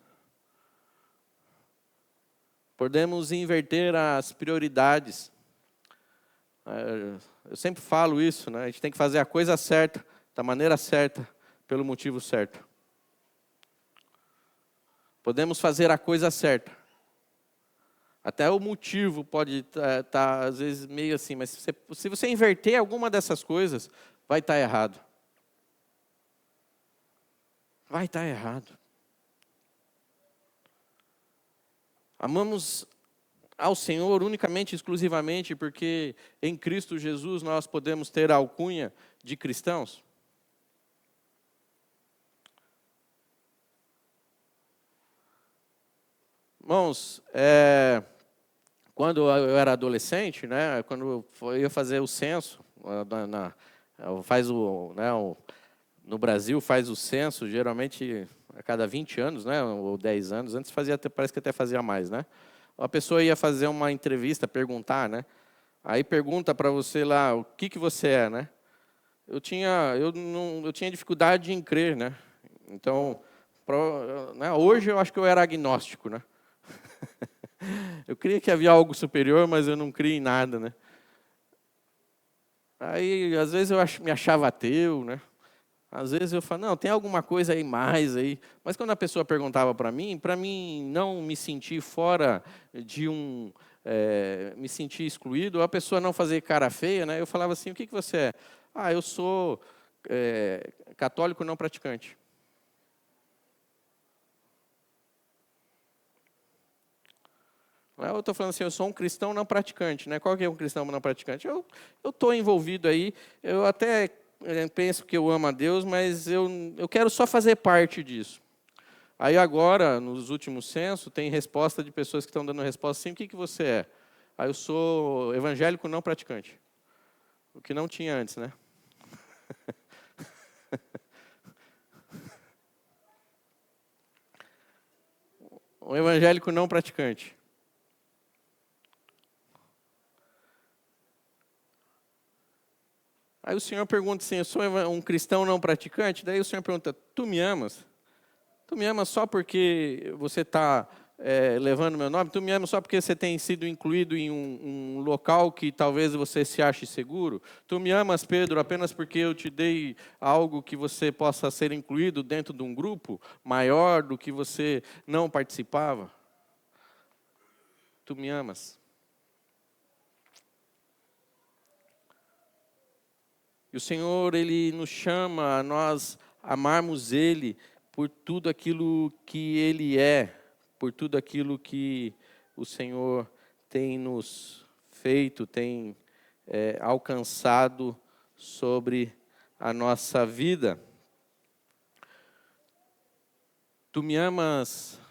D: Podemos inverter as prioridades. Eu sempre falo isso, né? A gente tem que fazer a coisa certa, da maneira certa, pelo motivo certo. Podemos fazer a coisa certa. Até o motivo pode estar, às vezes, meio assim, mas se você inverter alguma dessas coisas, vai estar errado. Vai estar errado. Amamos ao Senhor unicamente, exclusivamente, porque em Cristo Jesus nós podemos ter a alcunha de cristãos? Irmãos, quando eu era adolescente, né, quando eu ia fazer o censo, no Brasil faz o censo, geralmente a cada 20 anos, né, ou 10 anos, antes parece que até fazia mais, né? A pessoa ia fazer uma entrevista, perguntar, né? Aí pergunta para você lá, o que você é, né? Eu tinha dificuldade em crer, né? Então, hoje eu acho que eu era agnóstico, né? Eu creia que havia algo superior, mas eu não cria em nada, né? Aí, às vezes eu me achava ateu, né? Às vezes eu falo, não, tem alguma coisa aí mais aí. Mas quando a pessoa perguntava para mim não me sentir fora de me sentir excluído, ou a pessoa não fazer cara feia, né? Eu falava assim, o que você é? Ah, eu sou católico não praticante. Eu estou falando assim, eu sou um cristão não praticante, né? Qual que é um cristão não praticante? Eu estou envolvido aí, eu até penso que eu amo a Deus, mas eu quero só fazer parte disso. Aí agora, nos últimos censos, tem resposta de pessoas que estão dando resposta assim, o que você é? Aí eu sou evangélico não praticante. O que não tinha antes, né? Um evangélico não praticante. Aí o Senhor pergunta assim, eu sou um cristão não praticante? Daí o Senhor pergunta, tu me amas? Tu me amas só porque você está levando meu nome? Tu me amas só porque você tem sido incluído em um local que talvez você se ache seguro? Tu me amas, Pedro, apenas porque eu te dei algo que você possa ser incluído dentro de um grupo maior do que você não participava? Tu me amas? E o Senhor, Ele nos chama a nós amarmos Ele por tudo aquilo que Ele é, por tudo aquilo que o Senhor tem nos feito, tem alcançado sobre a nossa vida. Tu me amas?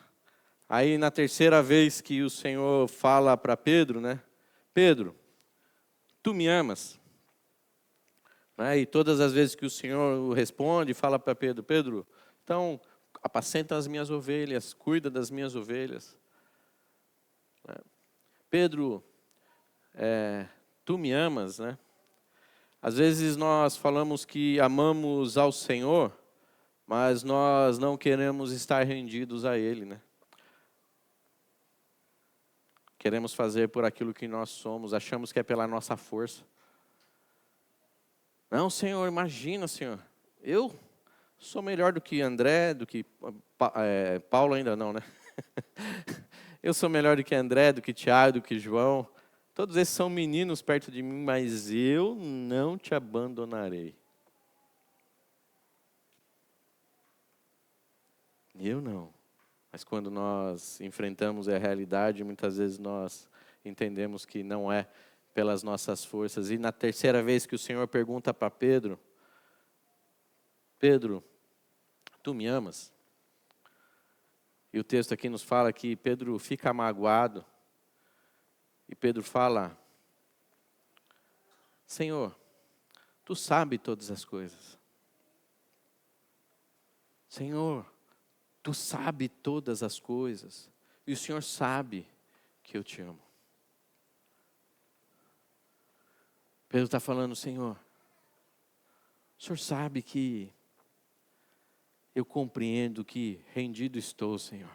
D: Aí na terceira vez que o Senhor fala para Pedro, né? Pedro, tu me amas? E todas as vezes que o Senhor responde, fala para Pedro, Pedro, então apacenta as minhas ovelhas, cuida das minhas ovelhas. Pedro, tu me amas, né? Às vezes nós falamos que amamos ao Senhor, mas nós não queremos estar rendidos a Ele, né? Queremos fazer por aquilo que nós somos, achamos que é pela nossa força. Não, Senhor, imagina, Senhor, eu sou melhor do que André, do que Paulo ainda não, né? Eu sou melhor do que André, do que Tiago, do que João. Todos esses são meninos perto de mim, mas eu não te abandonarei. Eu não. Mas quando nós enfrentamos a realidade, muitas vezes nós entendemos que não é pelas nossas forças. E na terceira vez que o Senhor pergunta para Pedro, Pedro, tu me amas? E o texto aqui nos fala que Pedro fica magoado. E Pedro fala, Senhor, tu sabe todas as coisas. Senhor, tu sabe todas as coisas. E o Senhor sabe que eu te amo. Pedro está falando, Senhor, o Senhor sabe que eu compreendo que rendido estou, Senhor.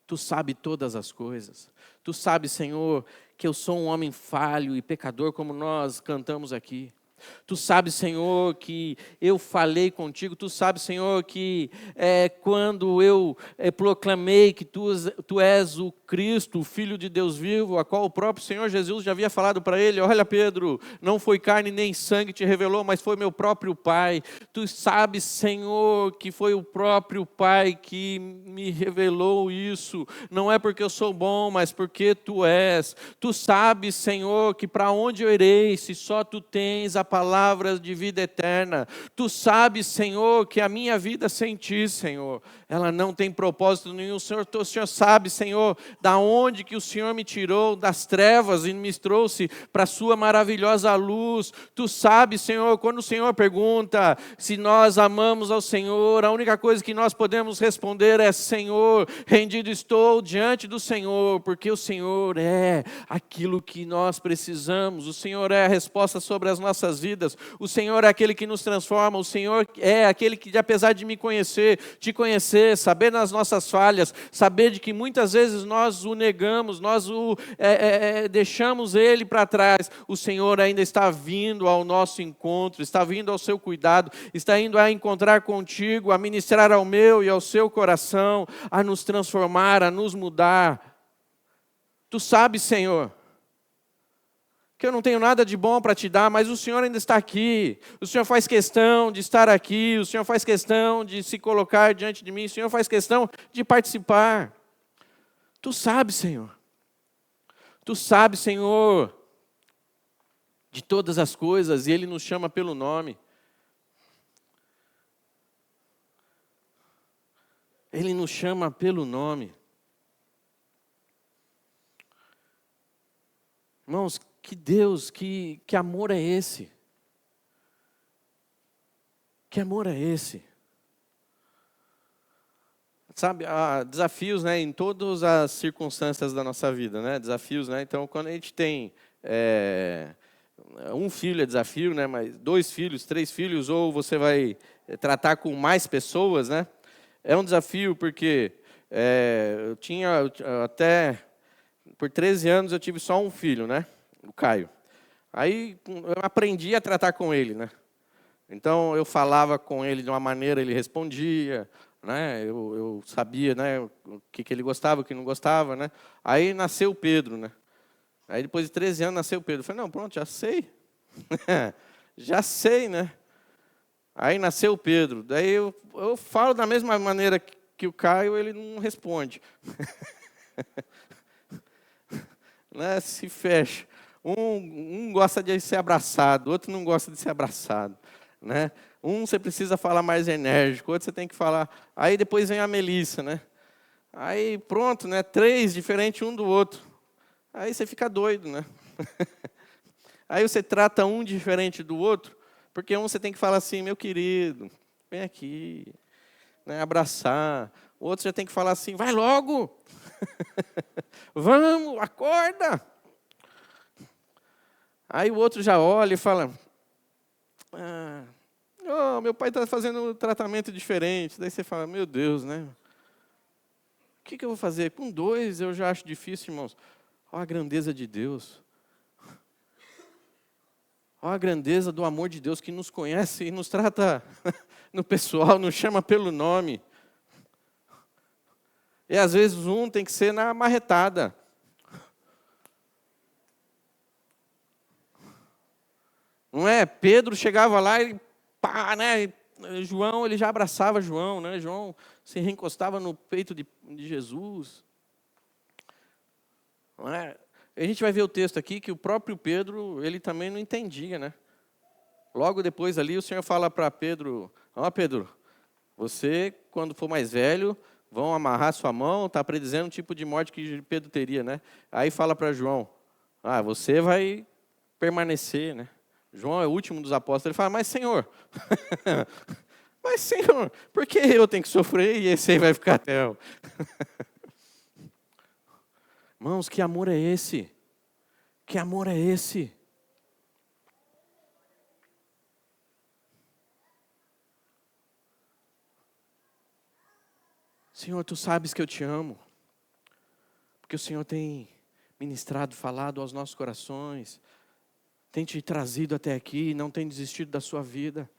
D: Tu sabe todas as coisas. Tu sabe, Senhor, que eu sou um homem falho e pecador, como nós cantamos aqui. Tu sabes, Senhor, que eu falei contigo. Tu sabes, Senhor, que quando eu proclamei que tu és o Cristo, o Filho de Deus vivo, a qual o próprio Senhor Jesus já havia falado para ele, olha Pedro, não foi carne nem sangue te revelou, mas foi meu próprio Pai. Tu sabes, Senhor, que foi o próprio Pai que me revelou isso. Não é porque eu sou bom, mas porque tu és. Tu sabes, Senhor, que para onde eu irei, se só tu tens a palavra de vida eterna. Tu sabes, Senhor, que a minha vida sem ti, Senhor, ela não tem propósito nenhum. O Senhor sabe, Senhor, da onde que o Senhor me tirou das trevas e me trouxe para a sua maravilhosa luz. Tu sabes, Senhor, quando o Senhor pergunta se nós amamos ao Senhor, a única coisa que nós podemos responder é, Senhor, rendido estou diante do Senhor, porque o Senhor é aquilo que nós precisamos. O Senhor é a resposta sobre as nossas vidas. O Senhor é aquele que nos transforma. O Senhor é aquele que, apesar de me conhecer, te conhecer, saber nas nossas falhas, saber de que muitas vezes nós o negamos, nós deixamos Ele para trás, o Senhor ainda está vindo ao nosso encontro, está vindo ao seu cuidado, está indo a encontrar contigo, a ministrar ao meu e ao seu coração, a nos transformar, a nos mudar. Tu sabes, Senhor, que eu não tenho nada de bom para te dar, mas o Senhor ainda está aqui. O Senhor faz questão de estar aqui, o Senhor faz questão de se colocar diante de mim, o Senhor faz questão de participar. Tu sabes, Senhor. Tu sabes, Senhor, de todas as coisas, e Ele nos chama pelo nome. Ele nos chama pelo nome. Irmãos, que Deus, que amor é esse? Que amor é esse? Sabe, há desafios, né, em todas as circunstâncias da nossa vida, né? Desafios, né? Então, quando a gente tem um filho é desafio, né? Mas 2 filhos, 3 filhos, ou você vai tratar com mais pessoas, né? É um desafio porque eu tinha até por 13 anos eu tive só um filho, né? O Caio. Aí eu aprendi a tratar com ele, né? Então eu falava com ele de uma maneira, ele respondia, né? Eu sabia, né, o que ele gostava, o que não gostava, né? Aí nasceu o Pedro, né? Aí depois de 13 anos nasceu o Pedro. Eu falei, não, pronto, já sei. Já sei, né? Aí nasceu o Pedro. Daí eu falo da mesma maneira que o Caio, ele não responde. Né? Se fecha. Um gosta de ser abraçado, outro não gosta de ser abraçado, né? Um você precisa falar mais enérgico, outro você tem que falar. Aí depois vem a Melissa, né? Aí pronto, né? 3 diferentes um do outro. Aí você fica doido, né? Aí você trata um diferente do outro, porque um você tem que falar assim, meu querido, vem aqui, né? Abraçar. o outro já tem que falar assim, vai logo, vamos, acorda. Aí o outro já olha e fala, meu pai está fazendo um tratamento diferente. Daí você fala, meu Deus, né? O que eu vou fazer? Com 2 eu já acho difícil, irmãos. Olha a grandeza de Deus. Olha a grandeza do amor de Deus que nos conhece e nos trata no pessoal, nos chama pelo nome. E às vezes um tem que ser na marretada. Não é? Pedro chegava lá e pá, né? João, ele já abraçava João, né? João se reencostava no peito de Jesus. Não é? A gente vai ver o texto aqui que o próprio Pedro, ele também não entendia, né? Logo depois ali o Senhor fala para Pedro, Pedro, você quando for mais velho, vão amarrar sua mão, está predizendo o tipo de morte que Pedro teria, né? Aí fala para João, você vai permanecer, né? João é o último dos apóstolos, ele fala, mas Senhor, por que eu tenho que sofrer e esse aí vai ficar até eu? Irmãos, que amor é esse? Que amor é esse? Senhor, Tu sabes que eu Te amo, porque o Senhor tem ministrado, falado aos nossos corações, tem Te trazido até aqui, não tem desistido da sua vida.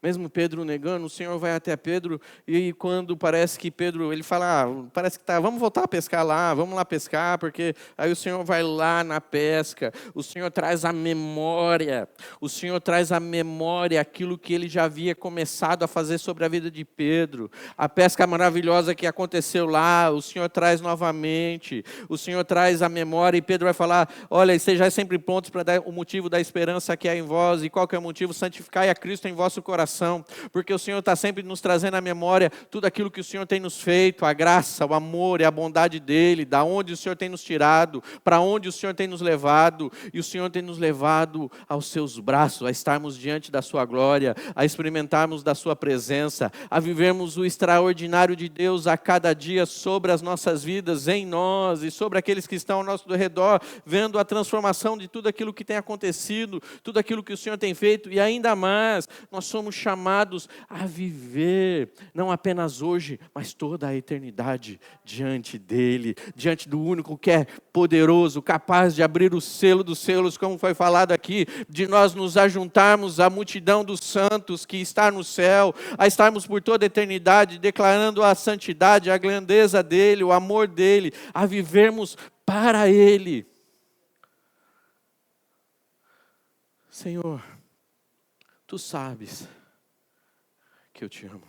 D: Mesmo Pedro negando, o Senhor vai até Pedro, e quando parece que Pedro, ele fala, parece que vamos voltar a pescar lá, vamos lá pescar, porque aí o Senhor vai lá na pesca, o Senhor traz a memória aquilo que ele já havia começado a fazer sobre a vida de Pedro, a pesca maravilhosa que aconteceu lá, o Senhor traz novamente, o Senhor traz a memória, e Pedro vai falar, olha, estejais sempre prontos para dar o motivo da esperança que há em vós, e qual que é o motivo? Santificai a Cristo em vosso coração, porque o Senhor está sempre nos trazendo à memória tudo aquilo que o Senhor tem nos feito, a graça, o amor e a bondade dEle, da onde o Senhor tem nos tirado, para onde o Senhor tem nos levado, e o Senhor tem nos levado aos seus braços, a estarmos diante da sua glória, a experimentarmos da sua presença, a vivermos o extraordinário de Deus a cada dia sobre as nossas vidas, em nós e sobre aqueles que estão ao nosso redor, vendo a transformação de tudo aquilo que tem acontecido, tudo aquilo que o Senhor tem feito, e ainda mais, nós somos chamados a viver, não apenas hoje, mas toda a eternidade diante dEle, diante do único que é poderoso, capaz de abrir o selo dos selos, como foi falado aqui, de nós nos ajuntarmos à multidão dos santos que está no céu, a estarmos por toda a eternidade, declarando a santidade, a grandeza dEle, o amor dEle, a vivermos para Ele. Senhor, Tu sabes que eu Te amo.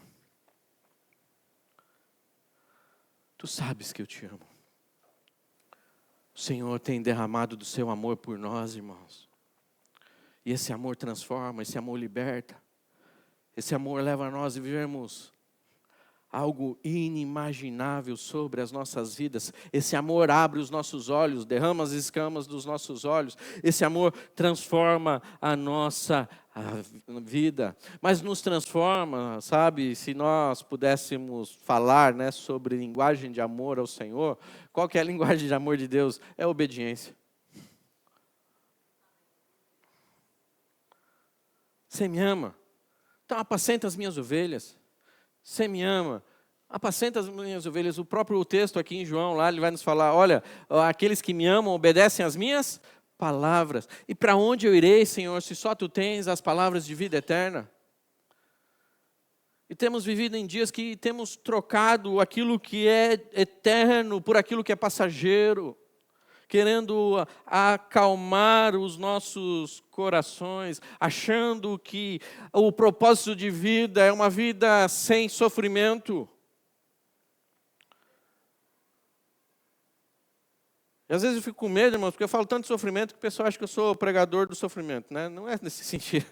D: Tu sabes que eu Te amo. O Senhor tem derramado do seu amor por nós, irmãos. E esse amor transforma, esse amor liberta. Esse amor leva a nós a vivermos algo inimaginável sobre as nossas vidas. Esse amor abre os nossos olhos, derrama as escamas dos nossos olhos. Esse amor transforma a nossa vida, mas nos transforma, sabe? Se nós pudéssemos falar, né, sobre linguagem de amor ao Senhor, qual que é a linguagem de amor de Deus? É a obediência. Você me ama? Então apacenta as minhas ovelhas. Você me ama? Apacenta as minhas ovelhas. O próprio texto aqui em João, lá ele vai nos falar, olha, aqueles que me amam obedecem às minhas palavras. E para onde eu irei, Senhor, se só Tu tens as palavras de vida eterna? E temos vivido em dias que temos trocado aquilo que é eterno por aquilo que é passageiro, querendo acalmar os nossos corações, achando que o propósito de vida é uma vida sem sofrimento. E às vezes eu fico com medo, irmãos, porque eu falo tanto de sofrimento que o pessoal acha que eu sou pregador do sofrimento, né? Não é nesse sentido.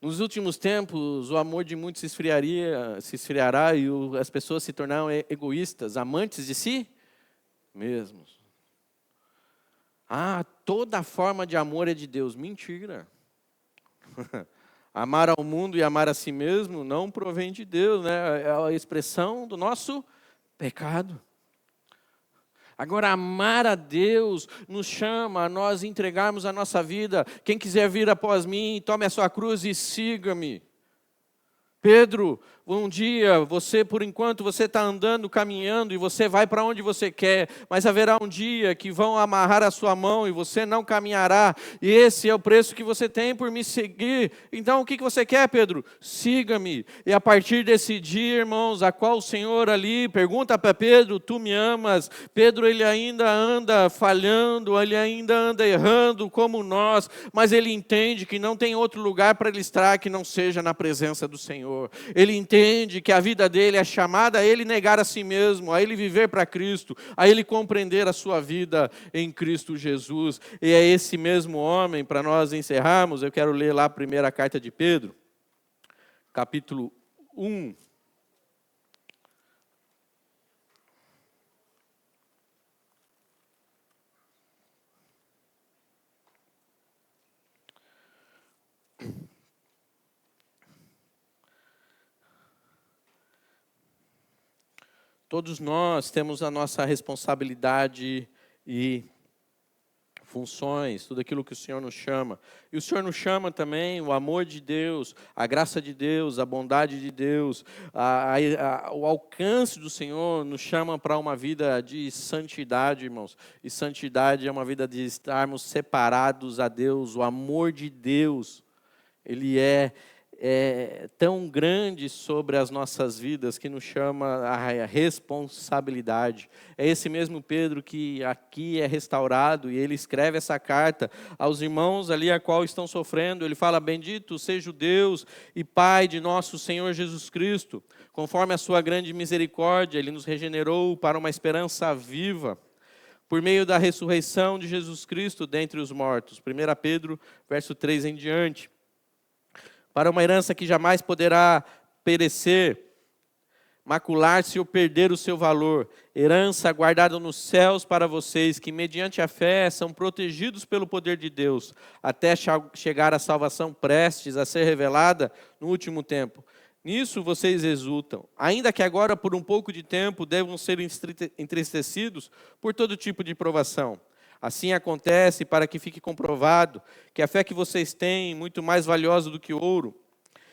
D: Nos últimos tempos, o amor de muitos se esfriará e as pessoas se tornarão egoístas, amantes de si mesmos. Toda forma de amor é de Deus. Mentira. Amar ao mundo e amar a si mesmo não provém de Deus, né? É a expressão do nosso pecado. Agora, amar a Deus nos chama a nós entregarmos a nossa vida. Quem quiser vir após mim, tome a sua cruz e siga-me. Pedro, um dia, por enquanto, você está andando, caminhando, e você vai para onde você quer, mas haverá um dia que vão amarrar a sua mão e você não caminhará, e esse é o preço que você tem por me seguir. Então, o que você quer, Pedro? Siga-me. E a partir desse dia, irmãos, a qual o Senhor ali pergunta para Pedro, tu me amas? Pedro, ele ainda anda falhando, ele ainda anda errando como nós, mas ele entende que não tem outro lugar para ele estar que não seja na presença do Senhor. Ele entende que a vida dele é chamada a ele negar a si mesmo, a ele viver para Cristo, a ele compreender a sua vida em Cristo Jesus. E é esse mesmo homem, para nós encerrarmos, eu quero ler lá a primeira carta de Pedro, capítulo 1. Todos nós temos a nossa responsabilidade e funções, tudo aquilo que o Senhor nos chama. E o Senhor nos chama também o amor de Deus, a graça de Deus, a bondade de Deus, o alcance do Senhor nos chama para uma vida de santidade, irmãos. E santidade é uma vida de estarmos separados a Deus. O amor de Deus, ele é tão grande sobre as nossas vidas que nos chama a responsabilidade. É esse mesmo Pedro que aqui é restaurado e ele escreve essa carta aos irmãos ali a qual estão sofrendo. Ele fala: bendito seja o Deus e Pai de nosso Senhor Jesus Cristo, conforme a sua grande misericórdia, Ele nos regenerou para uma esperança viva, por meio da ressurreição de Jesus Cristo dentre os mortos. 1 Pedro, verso 3 em diante. Para uma herança que jamais poderá perecer, macular-se ou perder o seu valor. Herança guardada nos céus para vocês, que mediante a fé são protegidos pelo poder de Deus, até chegar a salvação prestes a ser revelada no último tempo. Nisso vocês exultam, ainda que agora por um pouco de tempo devam ser entristecidos por todo tipo de provação. Assim acontece para que fique comprovado que a fé que vocês têm, muito mais valiosa do que ouro,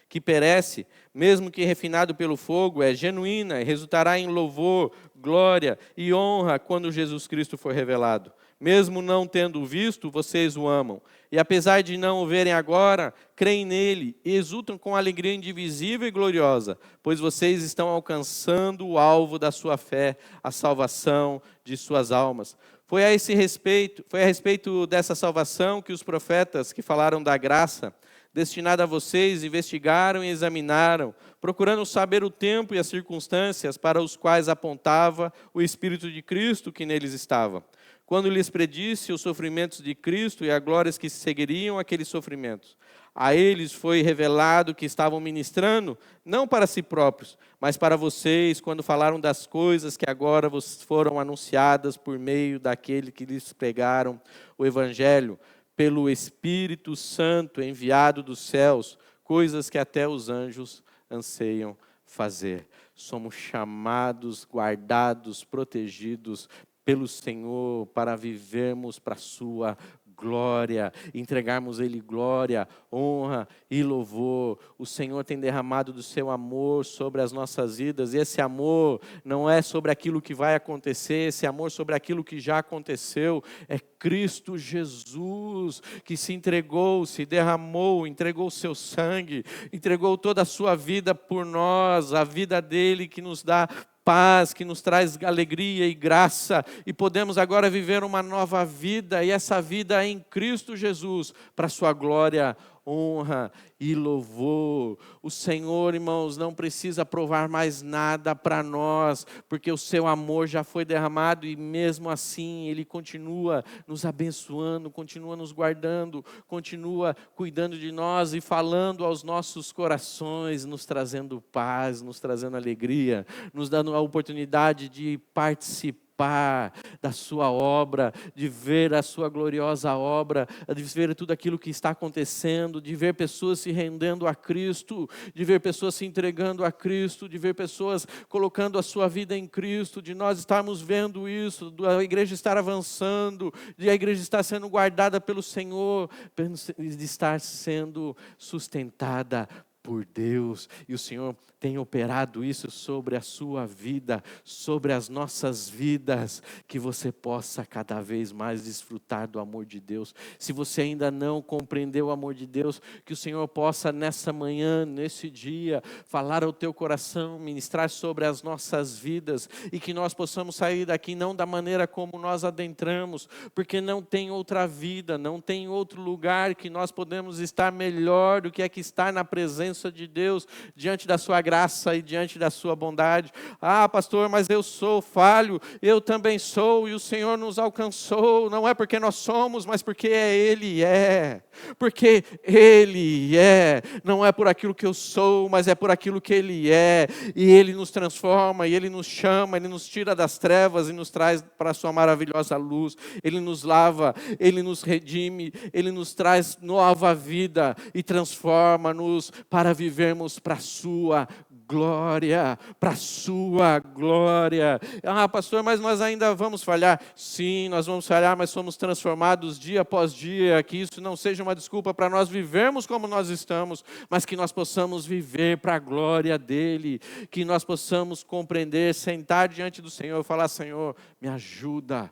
D: que perece, mesmo que refinado pelo fogo, é genuína e resultará em louvor, glória e honra quando Jesus Cristo for revelado. Mesmo não tendo visto, vocês o amam. E apesar de não o verem agora, creem nele e exultam com alegria indivisível e gloriosa, pois vocês estão alcançando o alvo da sua fé, a salvação de suas almas. Foi a respeito dessa salvação que os profetas que falaram da graça destinada a vocês investigaram e examinaram, procurando saber o tempo e as circunstâncias para os quais apontava o Espírito de Cristo que neles estava, quando lhes predisse os sofrimentos de Cristo e as glórias que seguiriam aqueles sofrimentos. A eles foi revelado que estavam ministrando, não para si próprios, mas para vocês, quando falaram das coisas que agora vos foram anunciadas por meio daquele que lhes pregaram o Evangelho, pelo Espírito Santo enviado dos céus, coisas que até os anjos anseiam fazer. Somos chamados, guardados, protegidos pelo Senhor para vivermos para a sua glória, entregarmos a Ele glória, honra e louvor. O Senhor tem derramado do seu amor sobre as nossas vidas, e esse amor não é sobre aquilo que vai acontecer, esse amor sobre aquilo que já aconteceu. É Cristo Jesus que se entregou, se derramou, entregou o seu sangue, entregou toda a sua vida por nós, a vida dele que nos dá paz, que nos traz alegria e graça, e podemos agora viver uma nova vida, e essa vida é em Cristo Jesus, para a sua glória, honra e louvor. O Senhor, irmãos, não precisa provar mais nada para nós, porque o seu amor já foi derramado, e mesmo assim Ele continua nos abençoando, continua nos guardando, continua cuidando de nós e falando aos nossos corações, nos trazendo paz, nos trazendo alegria, nos dando a oportunidade de participar participar da sua obra, de ver a sua gloriosa obra, de ver tudo aquilo que está acontecendo, de ver pessoas se rendendo a Cristo, de ver pessoas se entregando a Cristo, de ver pessoas colocando a sua vida em Cristo, de nós estarmos vendo isso, da igreja estar avançando, de a igreja estar sendo guardada pelo Senhor, de estar sendo sustentada por Deus, e o Senhor tem operado isso sobre a sua vida, sobre as nossas vidas, que você possa cada vez mais desfrutar do amor de Deus. Se você ainda não compreendeu o amor de Deus, que o Senhor possa nessa manhã, nesse dia, falar ao teu coração, ministrar sobre as nossas vidas, e que nós possamos sair daqui não da maneira como nós adentramos, porque não tem outra vida, não tem outro lugar que nós podemos estar melhor do que é que estar na presença de Deus, diante da sua graça e diante da sua bondade. Ah, pastor, mas eu sou falho, eu também sou, e o Senhor nos alcançou, não é porque nós somos, mas porque Ele é, porque Ele é, não é por aquilo que eu sou, mas é por aquilo que Ele é, e Ele nos transforma, e Ele nos chama, Ele nos tira das trevas e nos traz para a sua maravilhosa luz, Ele nos lava, Ele nos redime, Ele nos traz nova vida e transforma-nos para vivermos para a sua glória, para a sua glória. Ah, pastor, mas nós ainda vamos falhar. Sim, nós vamos falhar, mas somos transformados dia após dia, que isso não seja uma desculpa para nós vivermos como nós estamos, mas que nós possamos viver para a glória dEle, que nós possamos compreender, sentar diante do Senhor e falar: Senhor, me ajuda,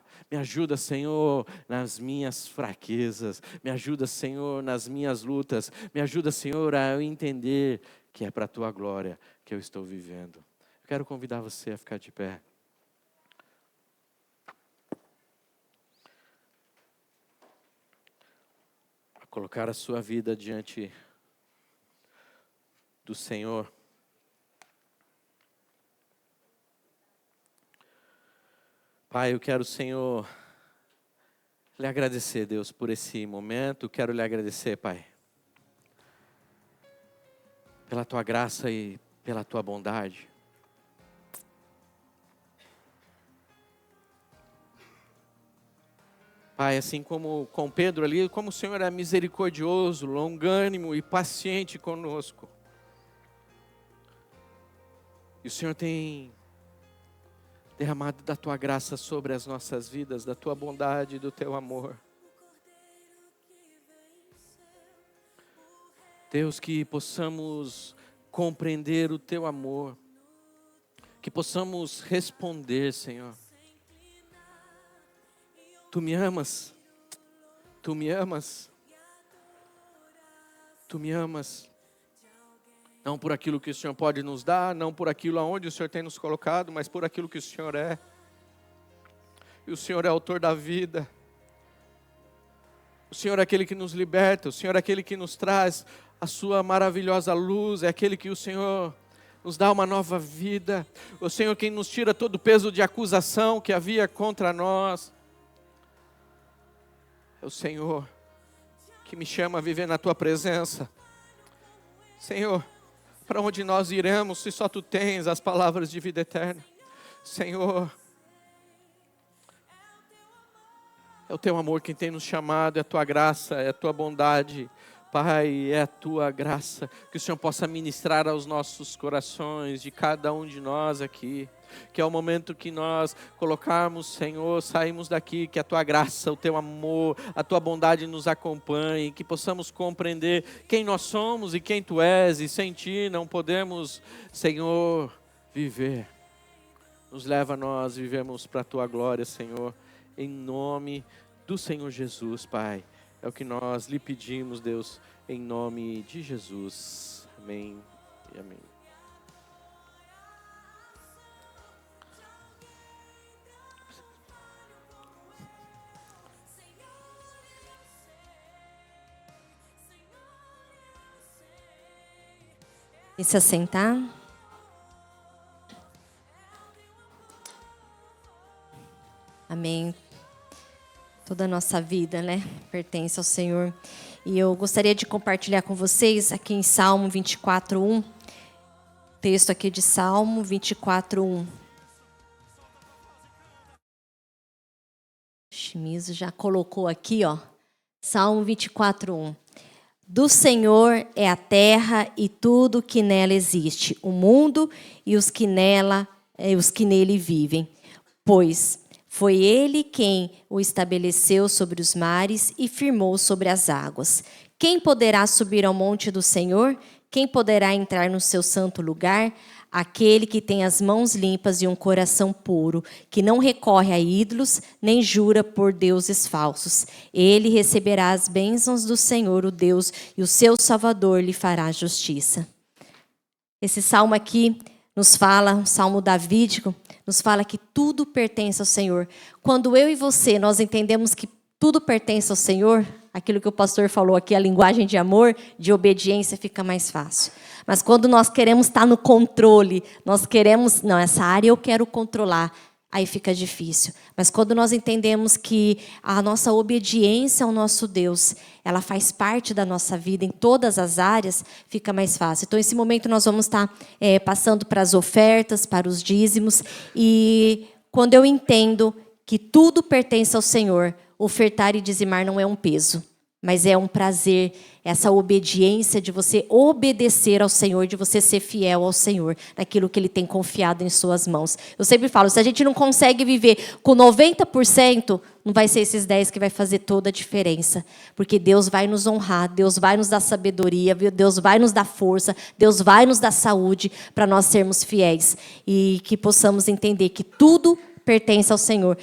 D: Senhor, nas minhas fraquezas, me ajuda, Senhor, nas minhas lutas, me ajuda, Senhor, a eu entender que é para a Tua glória que eu estou vivendo. Eu quero convidar você a ficar de pé. A colocar a sua vida diante do Senhor. Pai, eu quero, Senhor, lhe agradecer, Deus, por esse momento. Quero lhe agradecer, Pai, pela Tua graça e pela Tua bondade. Pai, assim como com Pedro ali, como o Senhor é misericordioso, longânimo e paciente conosco. E o Senhor tem derramado da Tua graça sobre as nossas vidas, da Tua bondade e do Teu amor. Deus, que possamos compreender o Teu amor, que possamos responder, Senhor. Tu me amas, Tu me amas, Tu me amas, não por aquilo que o Senhor pode nos dar, não por aquilo aonde o Senhor tem nos colocado, mas por aquilo que o Senhor é. E o Senhor é autor da vida, o Senhor é aquele que nos liberta, o Senhor é aquele que nos traz a sua maravilhosa luz, é aquele que o Senhor nos dá uma nova vida, o Senhor quem nos tira todo o peso de acusação que havia contra nós. É o Senhor que me chama a viver na Tua presença. Senhor, para onde nós iremos se só Tu tens as palavras de vida eterna? Senhor, é o Teu amor quem tem nos chamado, é a Tua graça, é a Tua bondade. Pai, é a Tua graça, que o Senhor possa ministrar aos nossos corações, de cada um de nós aqui, que é o momento que nós colocarmos, Senhor, saímos daqui, que a Tua graça, o Teu amor, a Tua bondade nos acompanhe, que possamos compreender quem nós somos e quem Tu és, e sem Ti não podemos, Senhor, viver. Nos leva a nós vivemos para a Tua glória, Senhor, em nome do Senhor Jesus, Pai. É o que nós lhe pedimos, Deus, em nome de Jesus. Amém e amém.
C: E se assentar. Amém. Toda a nossa vida, né, pertence ao Senhor. E eu gostaria de compartilhar com vocês aqui em Salmo 24:1, texto aqui de Salmo 24:1. Chimizo já colocou aqui, ó, Salmo 24:1. Do Senhor é a terra e tudo que nela existe, o mundo e os que nele vivem. Pois foi Ele quem o estabeleceu sobre os mares e firmou sobre as águas. Quem poderá subir ao monte do Senhor? Quem poderá entrar no seu santo lugar? Aquele que tem as mãos limpas e um coração puro, que não recorre a ídolos, nem jura por deuses falsos. Ele receberá as bênçãos do Senhor, o Deus, e o seu Salvador lhe fará justiça. Esse salmo aqui nos fala, um salmo davídico, nos fala que tudo pertence ao Senhor. Quando eu e você, nós entendemos que tudo pertence ao Senhor, aquilo que o pastor falou aqui, a linguagem de amor, de obediência, fica mais fácil. Mas quando nós queremos estar no controle, nós queremos, não, essa área eu quero controlar, aí fica difícil. Mas quando nós entendemos que a nossa obediência ao nosso Deus, ela faz parte da nossa vida em todas as áreas, fica mais fácil. Então, nesse momento, nós vamos estar passando para as ofertas, para os dízimos. E quando eu entendo que tudo pertence ao Senhor, ofertar e dizimar não é um peso, mas é um prazer, essa obediência de você obedecer ao Senhor, de você ser fiel ao Senhor, naquilo que Ele tem confiado em suas mãos. Eu sempre falo, se a gente não consegue viver com 90%, não vai ser esses 10% que vai fazer toda a diferença. Porque Deus vai nos honrar, Deus vai nos dar sabedoria, Deus vai nos dar força, Deus vai nos dar saúde para nós sermos fiéis. E que possamos entender que tudo pertence ao Senhor.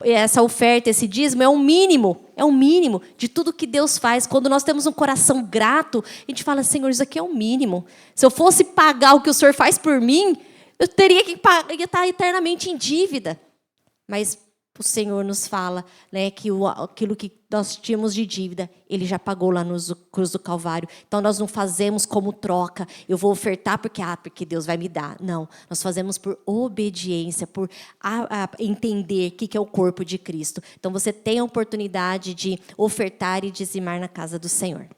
C: Essa oferta, esse dízimo é o mínimo de tudo que Deus faz. Quando nós temos um coração grato, a gente fala, Senhor, isso aqui é o mínimo. Se eu fosse pagar o que o Senhor faz por mim, eu teria que estar eternamente em dívida. Mas o Senhor nos fala, né, que aquilo que nós tínhamos de dívida, Ele já pagou lá na cruz do Calvário. Então, nós não fazemos como troca. Eu vou ofertar porque Deus vai me dar. Não, nós fazemos por obediência, por entender o que é o corpo de Cristo. Então, você tem a oportunidade de ofertar e dizimar na casa do Senhor.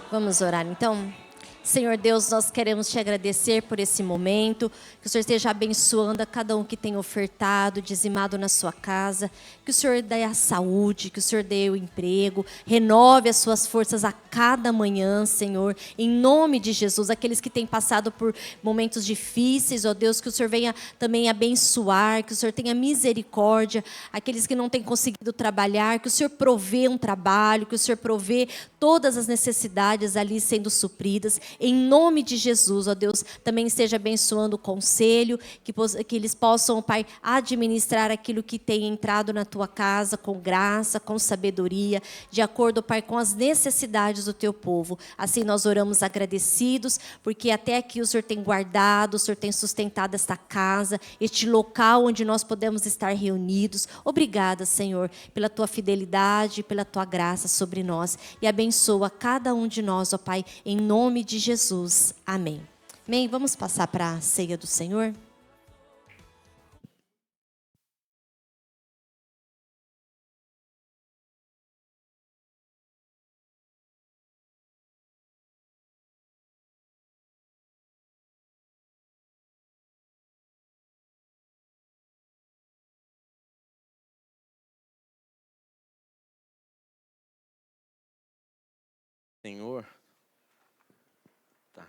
C: Vamos orar então? Senhor Deus, nós queremos te agradecer por esse momento, que o Senhor esteja abençoando a cada um que tem ofertado, dizimado na sua casa, que o Senhor dê a saúde, que o Senhor dê o emprego, renove as suas forças a cada manhã, Senhor, em nome de Jesus. Aqueles que têm passado por momentos difíceis, ó Deus, que o Senhor venha também abençoar, que o Senhor tenha misericórdia, aqueles que não têm conseguido trabalhar, que o Senhor provê um trabalho, que o Senhor provê todas as necessidades ali sendo supridas. Em nome de Jesus, ó Deus, também esteja abençoando o conselho, que eles possam, Pai, administrar aquilo que tem entrado na tua casa com graça, com sabedoria, de acordo, Pai, com as necessidades do teu povo. Assim nós oramos agradecidos, porque até aqui o Senhor tem guardado, o Senhor tem sustentado esta casa, este local onde nós podemos estar reunidos. Obrigada, Senhor, pela tua fidelidade, pela tua graça sobre nós. E abençoa cada um de nós, ó Pai, em nome de Jesus. Amém. Amém. Vamos passar para a ceia do Senhor?
D: Senhor. Tá.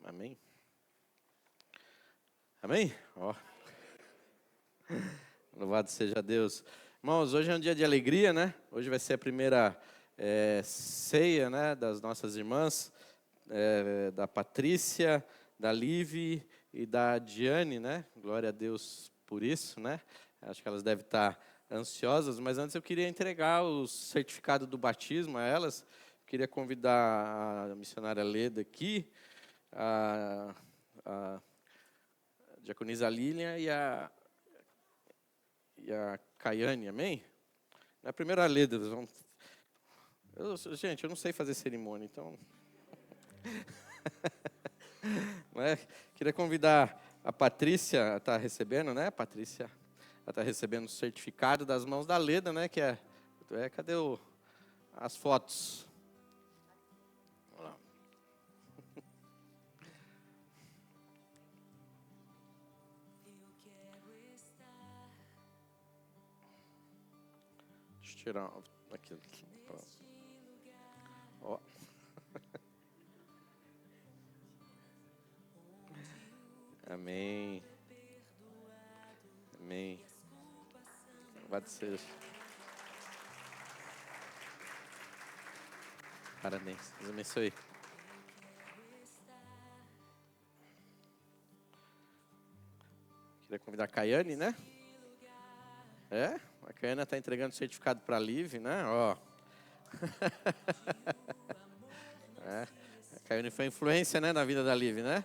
D: Amém? Amém? Ó. Louvado seja Deus. Irmãos, hoje é um dia de alegria, né? Hoje vai ser a primeira ceia, né, das nossas irmãs. da Patrícia, da Liv e da Diane, né? Glória a Deus por isso, né? Acho que elas devem estar ansiosas, mas antes eu queria entregar o certificado do batismo a elas. Queria convidar a missionária Leda aqui, a diaconisa Lilian e a Caiane, amém? Na primeira Leda, gente, eu não sei fazer cerimônia, então... Queria convidar a Patrícia, está recebendo, né? Patrícia está recebendo o certificado das mãos da Leda, né? Cadê as fotos? Olha lá. Deixa eu tirar aqui. Ó. Amém. Amém. Louvado seja. Parabéns. Deus abençoe. Queria convidar a Caiane, né? A Caiane está entregando o certificado para a Liv, né? Ó. A Caiane foi influência, né, na vida da Liv, né?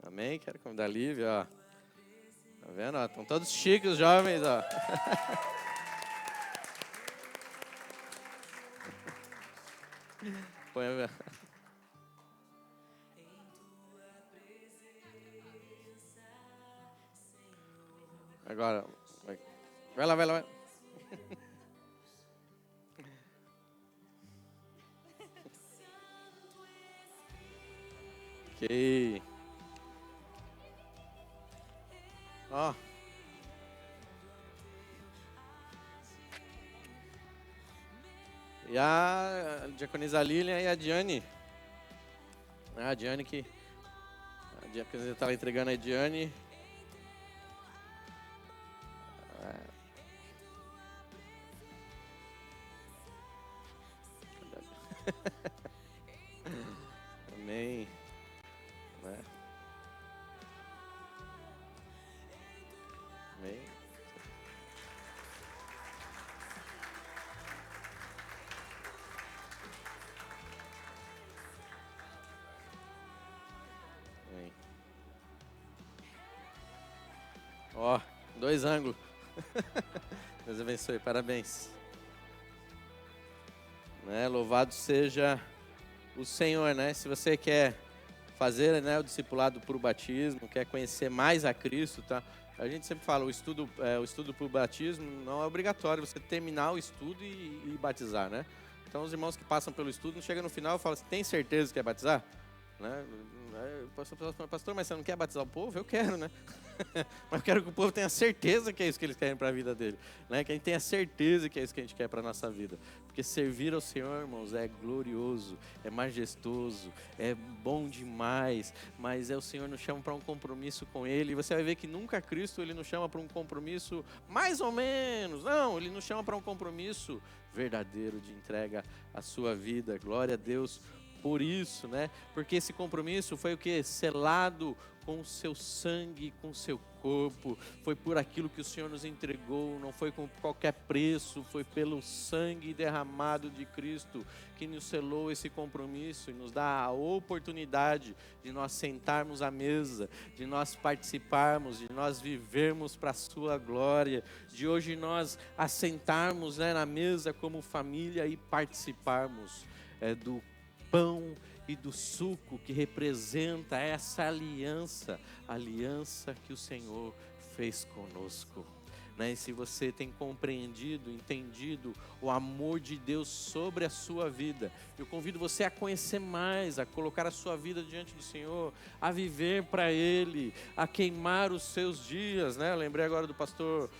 D: Amém? Quero convidar a Lívia, ó. Tá vendo? Estão todos chiques os jovens, ó. Põe a ver. Agora, vai lá. Ok. Ó. E a diaconisa Lilian e a Diane. A Diane que... A diaconisa está entregando a Diane. Amém. Amém. Amém. Ó, 2 ângulos. Deus abençoe, parabéns. Louvado seja o Senhor, né? Se você quer fazer, né, o discipulado por batismo, quer conhecer mais a Cristo, tá? A gente sempre fala, o estudo por batismo não é obrigatório, você terminar o estudo e batizar, né? Então, os irmãos que passam pelo estudo, não chega no final e falam assim, tem certeza que quer batizar? Né? Pastor, mas você não quer batizar o povo? Eu quero, né? Mas eu quero que o povo tenha certeza que é isso que eles querem para a vida dele, né? Que a gente tenha certeza que é isso que a gente quer para a nossa vida. Porque servir ao Senhor, irmãos, é glorioso, é majestoso, é bom demais, mas o Senhor nos chama para um compromisso com Ele. E você vai ver que nunca Cristo Ele nos chama para um compromisso mais ou menos. Não, Ele nos chama para um compromisso verdadeiro de entrega à sua vida. Glória a Deus por isso, né? Porque esse compromisso foi o que? Selado com o seu sangue, com o seu corpo, foi por aquilo que o Senhor nos entregou, não foi com qualquer preço, foi pelo sangue derramado de Cristo que nos selou esse compromisso e nos dá a oportunidade de nós sentarmos à mesa, de nós participarmos, de nós vivermos para a sua glória, de hoje nós assentarmos, né, na mesa como família e participarmos do pão e do suco que representa essa aliança que o Senhor fez conosco. E se você tem compreendido, entendido o amor de Deus sobre a sua vida, eu convido você a conhecer mais, a colocar a sua vida diante do Senhor, a viver para Ele, a queimar os seus dias, né? Eu lembrei agora do pastor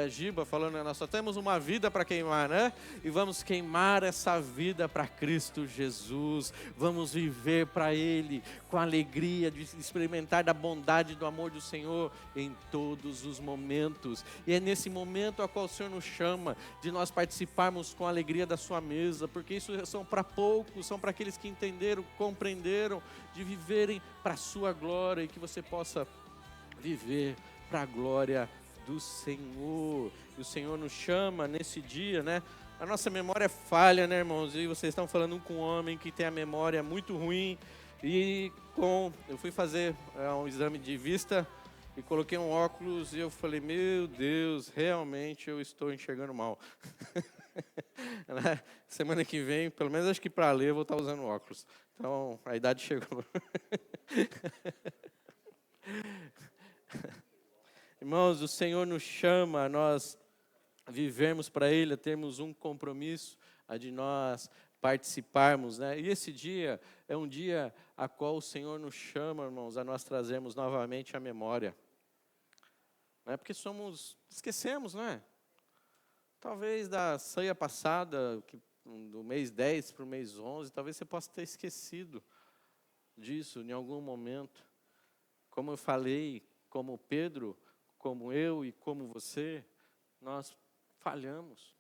D: Giba falando, né? Nós só temos uma vida para queimar, né? E vamos queimar essa vida para Cristo Jesus, vamos viver para Ele com a alegria de experimentar da bondade e do amor do Senhor em todos os momentos. E é nesse nesse momento a qual o Senhor nos chama, de nós participarmos com a alegria da sua mesa, porque isso são para poucos, são para aqueles que entenderam, compreenderam, de viverem para a sua glória, e que você possa viver para a glória do Senhor. E o Senhor nos chama nesse dia, né? A nossa memória é falha, né, irmãos? E vocês estão falando com um homem que tem a memória muito ruim. E eu fui fazer um exame de vista e coloquei um óculos e eu falei, meu Deus, realmente eu estou enxergando mal. Semana que vem, pelo menos acho que para ler, eu vou estar usando óculos. Então, a idade chegou. Irmãos, o Senhor nos chama a nós vivermos para Ele, a termos um compromisso, a de nós participarmos, né? E esse dia é um dia a qual o Senhor nos chama, irmãos, a nós trazermos novamente a memória. Não é porque esquecemos, não é? Talvez da ceia passada, do mês 10 para o mês 11, talvez você possa ter esquecido disso em algum momento. Como eu falei, como Pedro, como eu e como você, nós falhamos.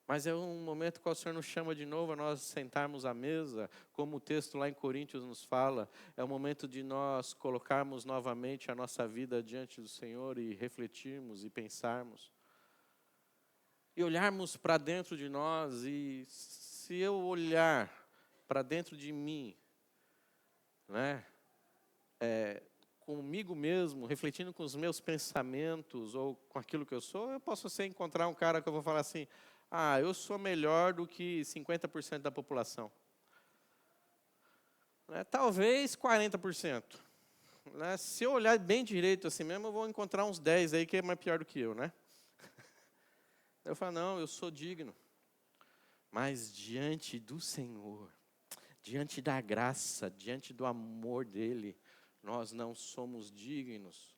D: Mas é um momento que o Senhor nos chama de novo a nós sentarmos à mesa, como o texto lá em Coríntios nos fala, é o momento de nós colocarmos novamente a nossa vida diante do Senhor e refletirmos e pensarmos. E olharmos para dentro de nós, e se eu olhar para dentro de mim, né, comigo mesmo, refletindo com os meus pensamentos ou com aquilo que eu sou, eu posso encontrar um cara que eu vou falar assim, eu sou melhor do que 50% da população. Talvez 40%. Se eu olhar bem direito assim mesmo, eu vou encontrar uns 10 aí que é mais pior do que eu, né? Eu falo, não, eu sou digno. Mas diante do Senhor, diante da graça, diante do amor dEle, nós não somos dignos.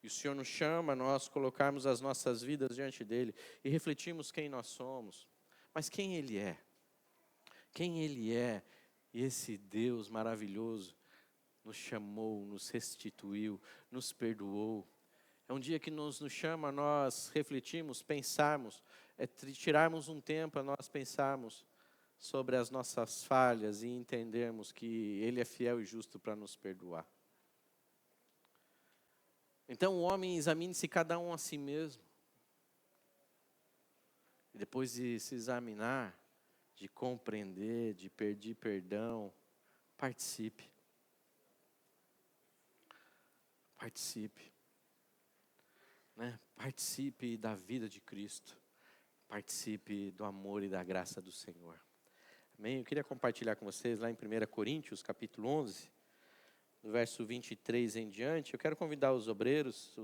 D: E o Senhor nos chama a nós colocarmos as nossas vidas diante dEle e refletirmos quem nós somos. Mas quem Ele é? Quem Ele é? E esse Deus maravilhoso nos chamou, nos restituiu, nos perdoou. É um dia que nos chama a nós refletirmos, pensarmos, tirarmos um tempo a nós pensarmos sobre as nossas falhas e entendermos que Ele é fiel e justo para nos perdoar. Então, o homem examine-se cada um a si mesmo. E depois de se examinar, de compreender, de pedir perdão, participe. Participe. Né? Participe da vida de Cristo. Participe do amor e da graça do Senhor. Amém? Eu queria compartilhar com vocês lá em 1 Coríntios, capítulo 11, do verso 23 em diante. Eu quero convidar os obreiros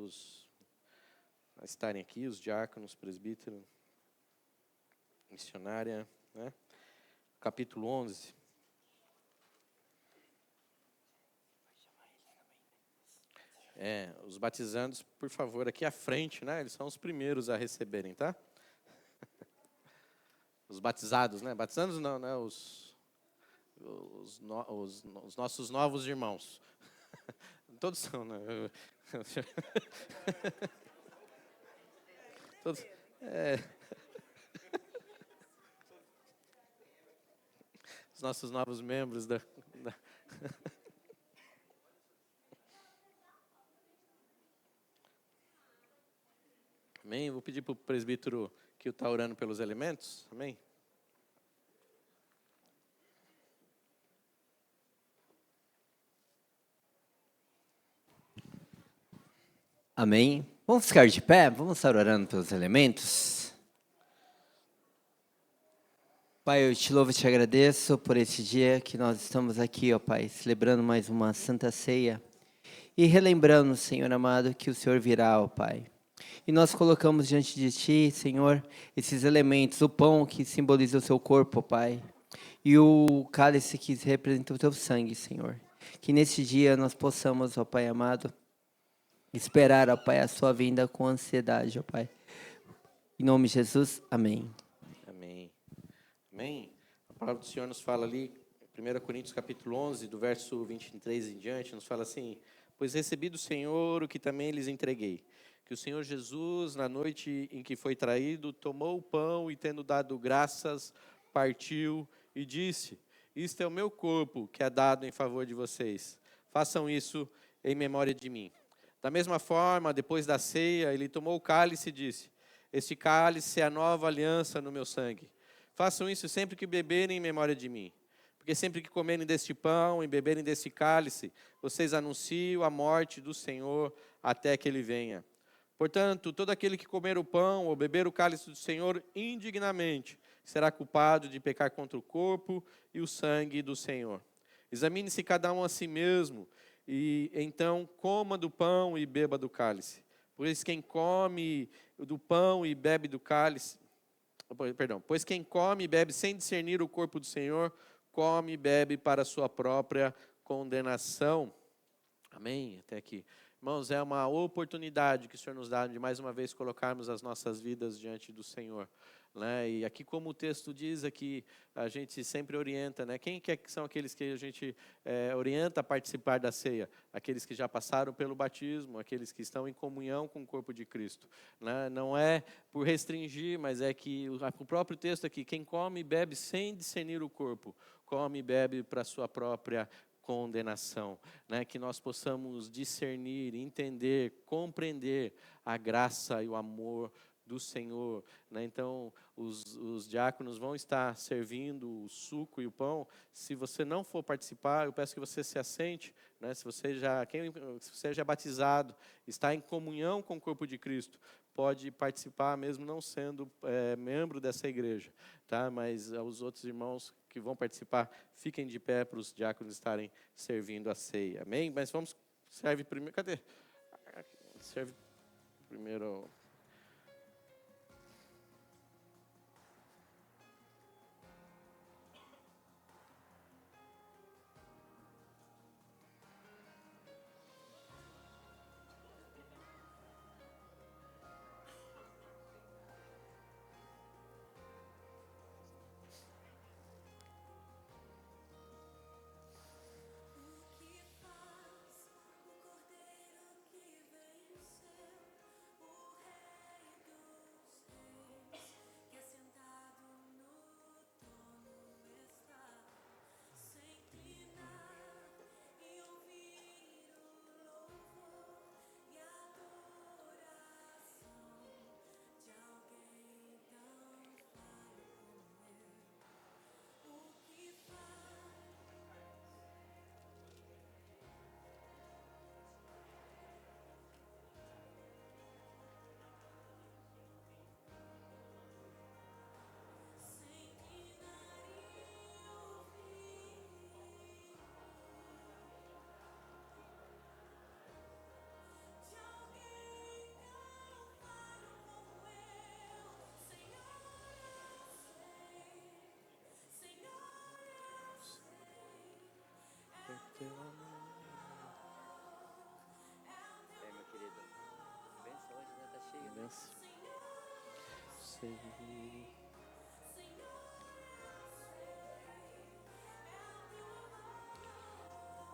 D: a estarem aqui, os diáconos, presbíteros, missionária, né? Capítulo 11. Os batizandos, por favor, aqui à frente, né? Eles são os primeiros a receberem, tá? Os batizados, né? Batizandos não, né? Os nossos novos irmãos. Todos são, né? Todos, os nossos novos membros da... Amém? Vou pedir para o presbítero que está orando pelos elementos. Amém?
E: Amém. Vamos ficar de pé? Vamos estar orando pelos elementos? Pai, eu te louvo e te agradeço por esse dia que nós estamos aqui, ó Pai, celebrando mais uma Santa Ceia e relembrando, Senhor amado, que o Senhor virá, ó Pai. E nós colocamos diante de Ti, Senhor, esses elementos, o pão que simboliza o Seu corpo, ó Pai, e o cálice que representa o Teu sangue, Senhor. Que nesse dia nós possamos, ó Pai amado, esperar, ó Pai, a Sua vinda com ansiedade, ó Pai. Em nome de Jesus, amém.
D: Amém. Amém. A palavra do Senhor nos fala ali, 1 Coríntios capítulo 11, do verso 23 em diante, nos fala assim: pois recebi do Senhor o que também lhes entreguei, que o Senhor Jesus, na noite em que foi traído, tomou o pão e, tendo dado graças, partiu e disse: Isto é o meu corpo que é dado em favor de vocês. Façam isso em memória de mim. Da mesma forma, depois da ceia, ele tomou o cálice e disse: Este cálice é a nova aliança no meu sangue. Façam isso sempre que beberem em memória de mim. Porque sempre que comerem deste pão e beberem desse cálice, vocês anunciam a morte do Senhor até que ele venha. Portanto, todo aquele que comer o pão ou beber o cálice do Senhor indignamente será culpado de pecar contra o corpo e o sangue do Senhor. Examine-se cada um a si mesmo, e então coma do pão e beba do cálice. Pois quem come do pão e bebe do cálice, pois quem come e bebe sem discernir o corpo do Senhor, come e bebe para a sua própria condenação. Amém? Até aqui. Irmãos, é uma oportunidade que o Senhor nos dá de mais uma vez colocarmos as nossas vidas diante do Senhor, né? E aqui, como o texto diz aqui, a gente sempre orienta, né? Quem que são aqueles que a gente orienta a participar da ceia? Aqueles que já passaram pelo batismo, aqueles que estão em comunhão com o corpo de Cristo, né? Não é por restringir, mas é que o próprio texto aqui, quem come e bebe sem discernir o corpo, come e bebe para a sua própria condenação, né? Que nós possamos discernir, entender, compreender a graça e o amor do Senhor, né? Então, os diáconos vão estar servindo o suco e o pão. Se você não for participar, eu peço que você se assente, né? Se você já é batizado, está em comunhão com o corpo de Cristo, pode participar, mesmo não sendo membro dessa igreja, tá? Mas os outros irmãos que vão participar, fiquem de pé para os diáconos estarem servindo a ceia. Amém? Mas serve primeiro. Cadê? Serve primeiro.
E: Meu querido. Benção hoje, né? Tá cheio.
D: Benção.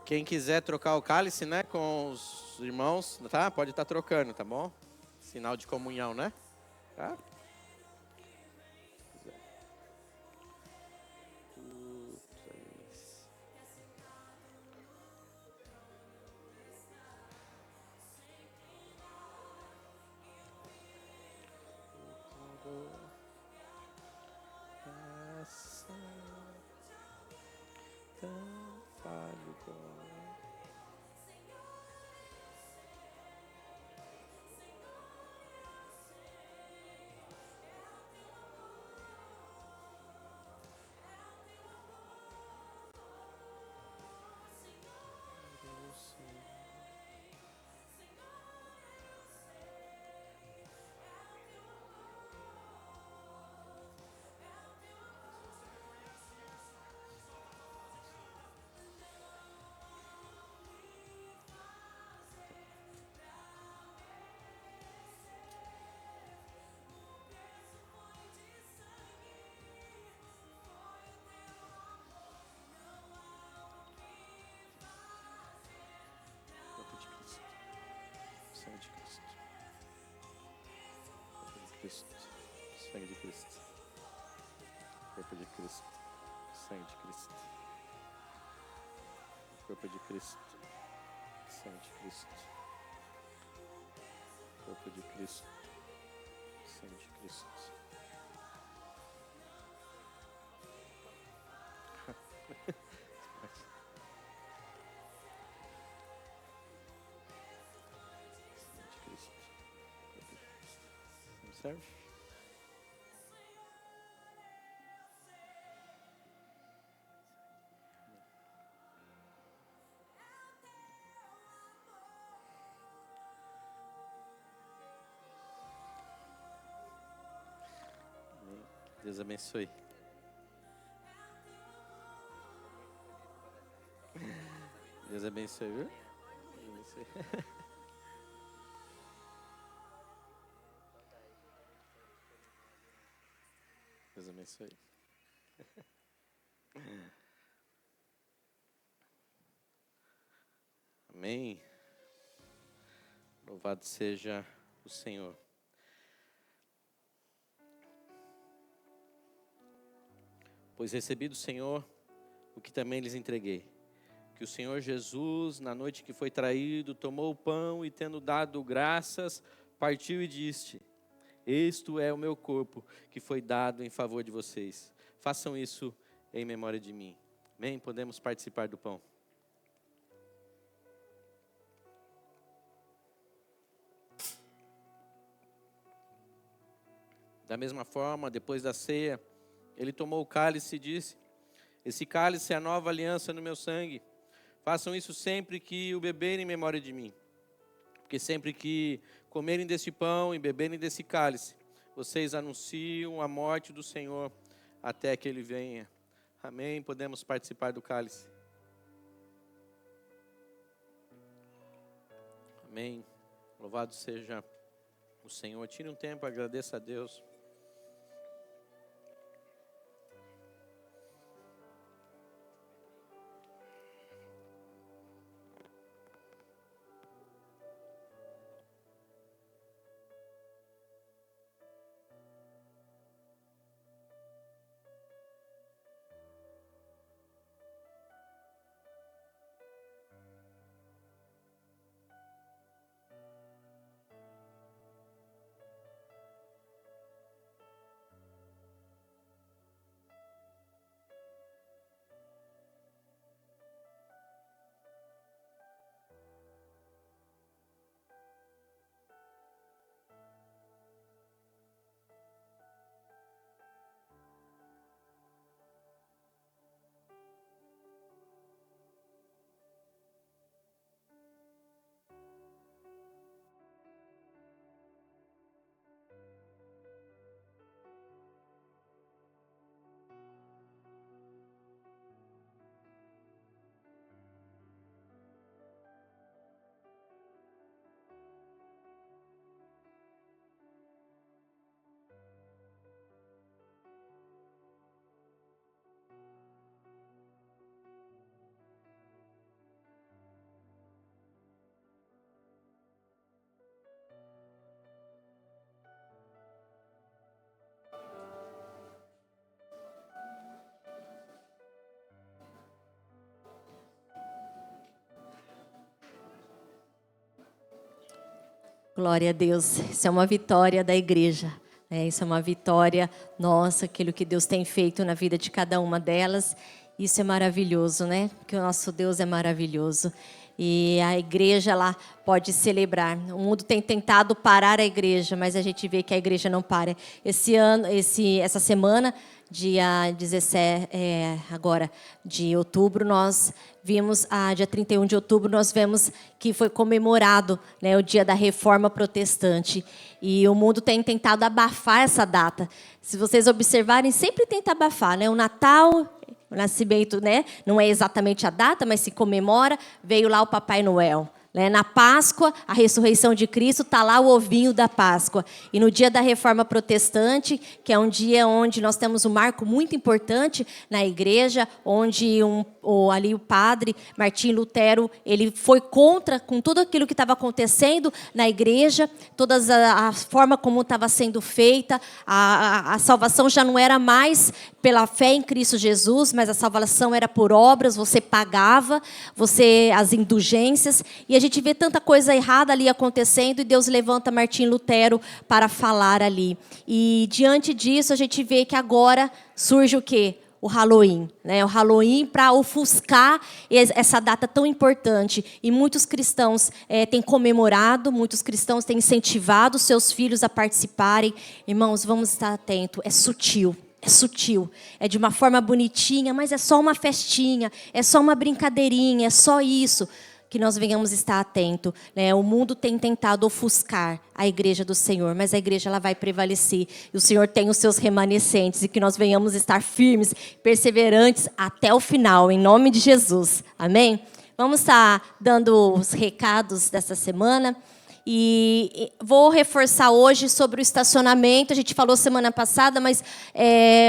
D: Quem quiser trocar o cálice, né, com os irmãos, tá? Pode estar trocando, tá bom? Sinal de comunhão, né? Tá? Cristo. Sangue de Cristo. Corpo de Cristo. Sangue de Cristo. Corpo de Cristo. Sangue de Cristo. Corpo de Cristo. Sangue de Cristo. Serve? Deus abençoe. Deus abençoe, viu? Deus abençoe. Deus abençoe. Amém. Louvado seja o Senhor. Pois recebi do Senhor o que também lhes entreguei. Que o Senhor Jesus, na noite que foi traído, tomou o pão e, tendo dado graças, partiu e disse: Isto é o meu corpo, que foi dado em favor de vocês. Façam isso em memória de mim. Amém? Podemos participar do pão. Da mesma forma, depois da ceia, ele tomou o cálice e disse: Esse cálice é a nova aliança no meu sangue. Façam isso sempre que o beberem em memória de mim. Porque sempre que comerem deste pão e beberem desse cálice, vocês anunciam a morte do Senhor até que Ele venha. Amém? Podemos participar do cálice. Amém. Louvado seja o Senhor. Tire um tempo, agradeça a Deus.
C: Glória a Deus. Isso é uma vitória da igreja. Isso é uma vitória nossa, aquilo que Deus tem feito na vida de cada uma delas. Isso é maravilhoso, né? Porque o nosso Deus é maravilhoso. E a igreja, ela pode celebrar. O mundo tem tentado parar a igreja, mas a gente vê que a igreja não para. Essa semana, dia 17, agora de outubro, nós vimos, dia 31 de outubro, nós vemos que foi comemorado, né, o dia da Reforma Protestante. E o mundo tem tentado abafar essa data. Se vocês observarem, sempre tenta abafar, né? O Natal, o nascimento, né? Não é exatamente a data, mas se comemora. Veio lá o Papai Noel, Na Páscoa, a ressurreição de Cristo, está lá o ovinho da Páscoa. E no dia da Reforma Protestante, que é um dia onde nós temos um marco muito importante na igreja, onde ali o padre Martim Lutero, ele foi contra com tudo aquilo que estava acontecendo na igreja, toda a forma como estava sendo feita, a salvação já não era mais pela fé em Cristo Jesus, mas a salvação era por obras, você pagava, as indulgências, e a gente vê tanta coisa errada ali acontecendo, e Deus levanta Martim Lutero para falar ali. E diante disso, a gente vê que agora surge o quê? O Halloween, O Halloween para ofuscar essa data tão importante. E muitos cristãos têm comemorado, muitos cristãos têm incentivado seus filhos a participarem. Irmãos, vamos estar atentos, é sutil. É sutil, é de uma forma bonitinha, mas é só uma festinha, é só uma brincadeirinha, é só isso que nós venhamos estar atentos. O mundo tem tentado ofuscar a igreja do Senhor, mas a igreja ela vai prevalecer. E o Senhor tem os seus remanescentes, e que nós venhamos estar firmes, perseverantes até o final, em nome de Jesus. Amém? Vamos estar dando os recados dessa semana. E vou reforçar hoje sobre o estacionamento. A gente falou semana passada, mas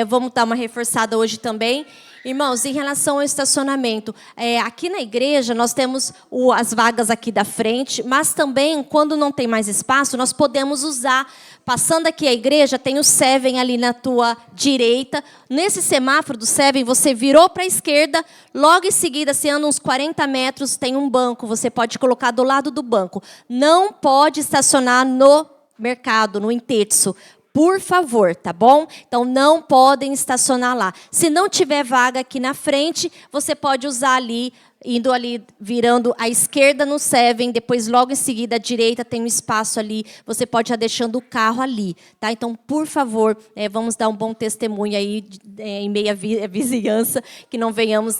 C: vamos dar uma reforçada hoje também. Irmãos, em relação ao estacionamento, aqui na igreja nós temos as vagas aqui da frente, mas também, quando não tem mais espaço, nós podemos usar. Passando aqui a igreja, tem o Seven ali na tua direita. Nesse semáforo do Seven, você virou para a esquerda, logo em seguida, você anda uns 40 metros, tem um banco, você pode colocar do lado do banco. Não pode estacionar no mercado, no Intetsu. Por favor, tá bom? Então, não podem estacionar lá. Se não tiver vaga aqui na frente, você pode usar ali, indo ali, virando à esquerda no Seven, depois logo em seguida à direita tem um espaço ali, você pode ir deixando o carro ali, tá? Então, por favor, vamos dar um bom testemunho aí em meio à vizinhança, que não venhamos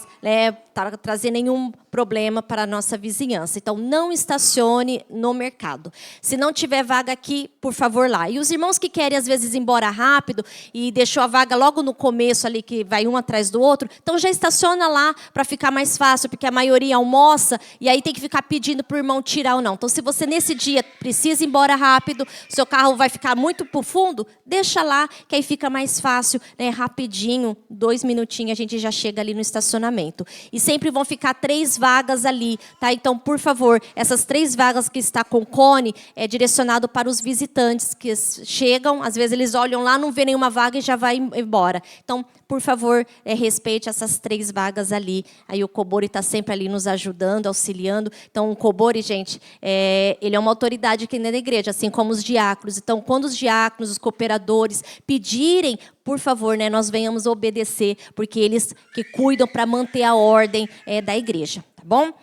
C: trazer nenhum problema para a nossa vizinhança. Então, não estacione no mercado. Se não tiver vaga aqui, por favor, lá. E os irmãos que querem, às vezes, ir embora rápido e deixou a vaga logo no começo ali, que vai um atrás do outro, então já estaciona lá para ficar mais fácil, porque a maioria almoça e aí tem que ficar pedindo para o irmão tirar ou não. Então, se você nesse dia precisa ir embora rápido, seu carro vai ficar muito para o fundo, deixa lá, que aí fica mais fácil, rapidinho, 2 minutinhos a gente já chega ali no estacionamento. E sempre vão ficar 3 vagas ali, tá? Então, por favor, essas 3 vagas que está com cone é direcionado para os visitantes que chegam, às vezes eles olham lá, não vê nenhuma vaga e já vai embora. Então, por favor, respeite essas 3 vagas ali. Aí o Kobori está sempre ali nos ajudando, auxiliando. Então, o Kobori, gente, ele é uma autoridade aqui na igreja, assim como os diáconos. Então, quando os diáconos, os cooperadores pedirem, por favor, nós venhamos obedecer, porque eles que cuidam para manter a ordem da igreja, tá bom?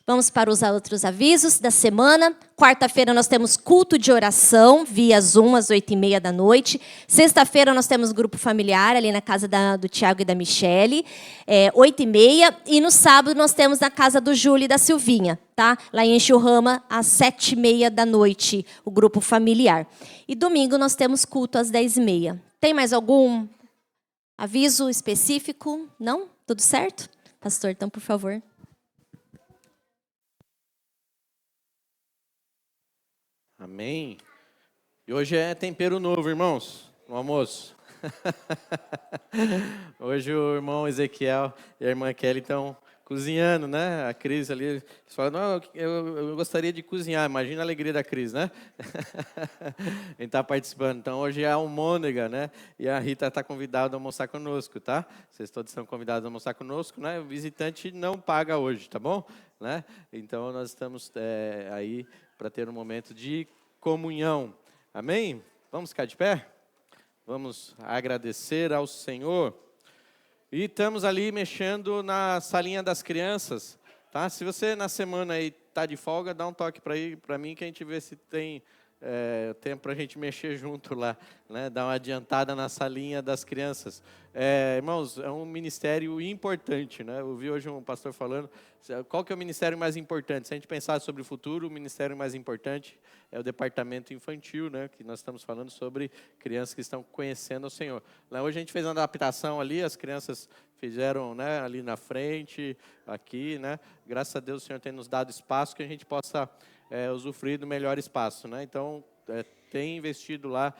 C: Vamos para os outros avisos da semana. Quarta-feira nós temos culto de oração, via Zoom, às 8h30 da noite. Sexta-feira nós temos grupo familiar, ali na casa do Tiago e da Michele, 8h30. E no sábado nós temos na casa do Júlio e da Silvinha, tá? Lá em Enxurrama, às 7h30 da noite, o grupo familiar. E domingo nós temos culto às 10h30. Tem mais algum aviso específico? Não? Tudo certo? Pastor, então, por favor.
D: Amém. E hoje é tempero novo, irmãos, no almoço. Hoje o irmão Ezequiel e a irmã Kelly estão cozinhando, né? A Cris ali, eles falam, não, eu gostaria de cozinhar. Imagina a alegria da Cris, né? Ele está participando. Então, hoje é a almôndega, né? E a Rita está convidada a almoçar conosco, tá? Vocês todos estão convidados a almoçar conosco, né? O visitante não paga hoje, tá bom? Né? Então, nós estamos aí para ter um momento de comunhão. Amém? Vamos ficar de pé? Vamos agradecer ao Senhor. E estamos ali mexendo na salinha das crianças, tá? Se você na semana aí tá de folga, dá um toque para mim que a gente vê se tem tempo para a gente mexer junto lá, né? Dar uma adiantada na salinha das crianças. Irmãos, é um ministério importante, né? Eu vi hoje um pastor falando, qual que é o ministério mais importante? Se a gente pensar sobre o futuro, o ministério mais importante é o departamento infantil, né? Que nós estamos falando sobre crianças que estão conhecendo o Senhor. Hoje a gente fez uma adaptação ali, as crianças fizeram, né, ali na frente, aqui, né? Graças a Deus o Senhor tem nos dado espaço que a gente possa usufruir do melhor espaço, né? Então, tem investido lá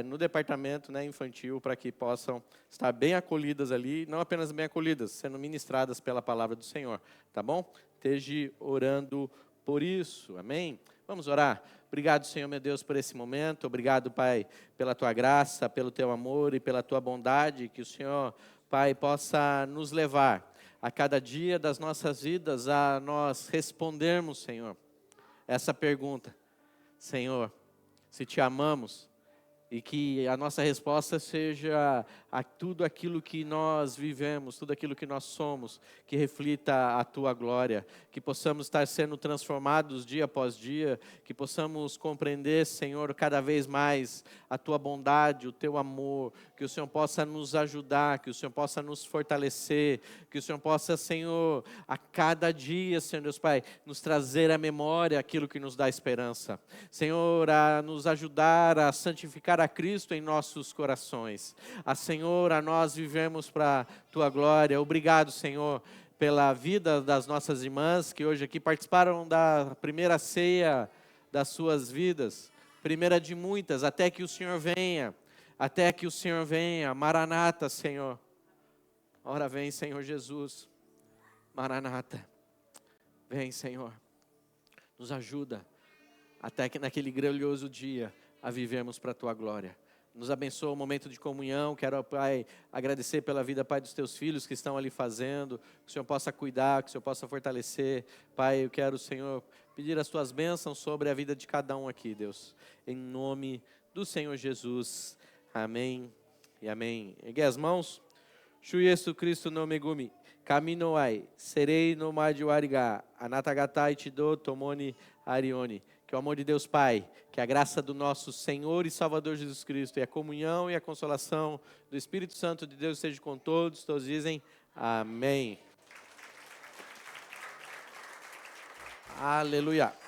D: no departamento, né, infantil para que possam estar bem acolhidas ali, não apenas bem acolhidas, sendo ministradas pela palavra do Senhor, tá bom? Esteja orando por isso, amém? Vamos orar. Obrigado, Senhor, meu Deus, por esse momento. Obrigado, Pai, pela Tua graça, pelo Teu amor e pela Tua bondade. Que o Senhor, Pai, possa nos levar a cada dia das nossas vidas a nós respondermos, Senhor, essa pergunta. Senhor, se Te amamos, e que a nossa resposta seja a tudo aquilo que nós vivemos, tudo aquilo que nós somos, que reflita a Tua glória, que possamos estar sendo transformados dia após dia, que possamos compreender, Senhor, cada vez mais a Tua bondade, o Teu amor, que o Senhor possa nos ajudar, que o Senhor possa nos fortalecer, que o Senhor possa, Senhor, a cada dia, Senhor Deus Pai, nos trazer à memória aquilo que nos dá esperança. Senhor, a nos ajudar a santificar a Cristo em nossos corações. Senhor, a nós vivemos para Tua glória. Obrigado, Senhor, pela vida das nossas irmãs que hoje aqui participaram da primeira ceia das suas vidas, primeira de muitas, até que o Senhor venha, até que o Senhor venha. Maranata, Senhor. Ora vem, Senhor Jesus. Maranata. Vem, Senhor. Nos ajuda até que naquele grandioso dia a vivemos para a Tua glória. Nos abençoa o momento de comunhão. Quero, Pai, agradecer pela vida, Pai, dos Teus filhos que estão ali fazendo. Que o Senhor possa cuidar, que o Senhor possa fortalecer. Pai, eu quero, Senhor, pedir as Tuas bênçãos sobre a vida de cada um aqui, Deus. Em nome do Senhor Jesus. Amém e amém. Ergue as mãos. Shu Yesu Cristo no Megumi. Kaminoai. Serei no Madhuarigá. Anatagatai Tido Tomoni Arione. Que o amor de Deus Pai, que a graça do nosso Senhor e Salvador Jesus Cristo e a comunhão e a consolação do Espírito Santo de Deus esteja com todos. Todos dizem amém. Aleluia.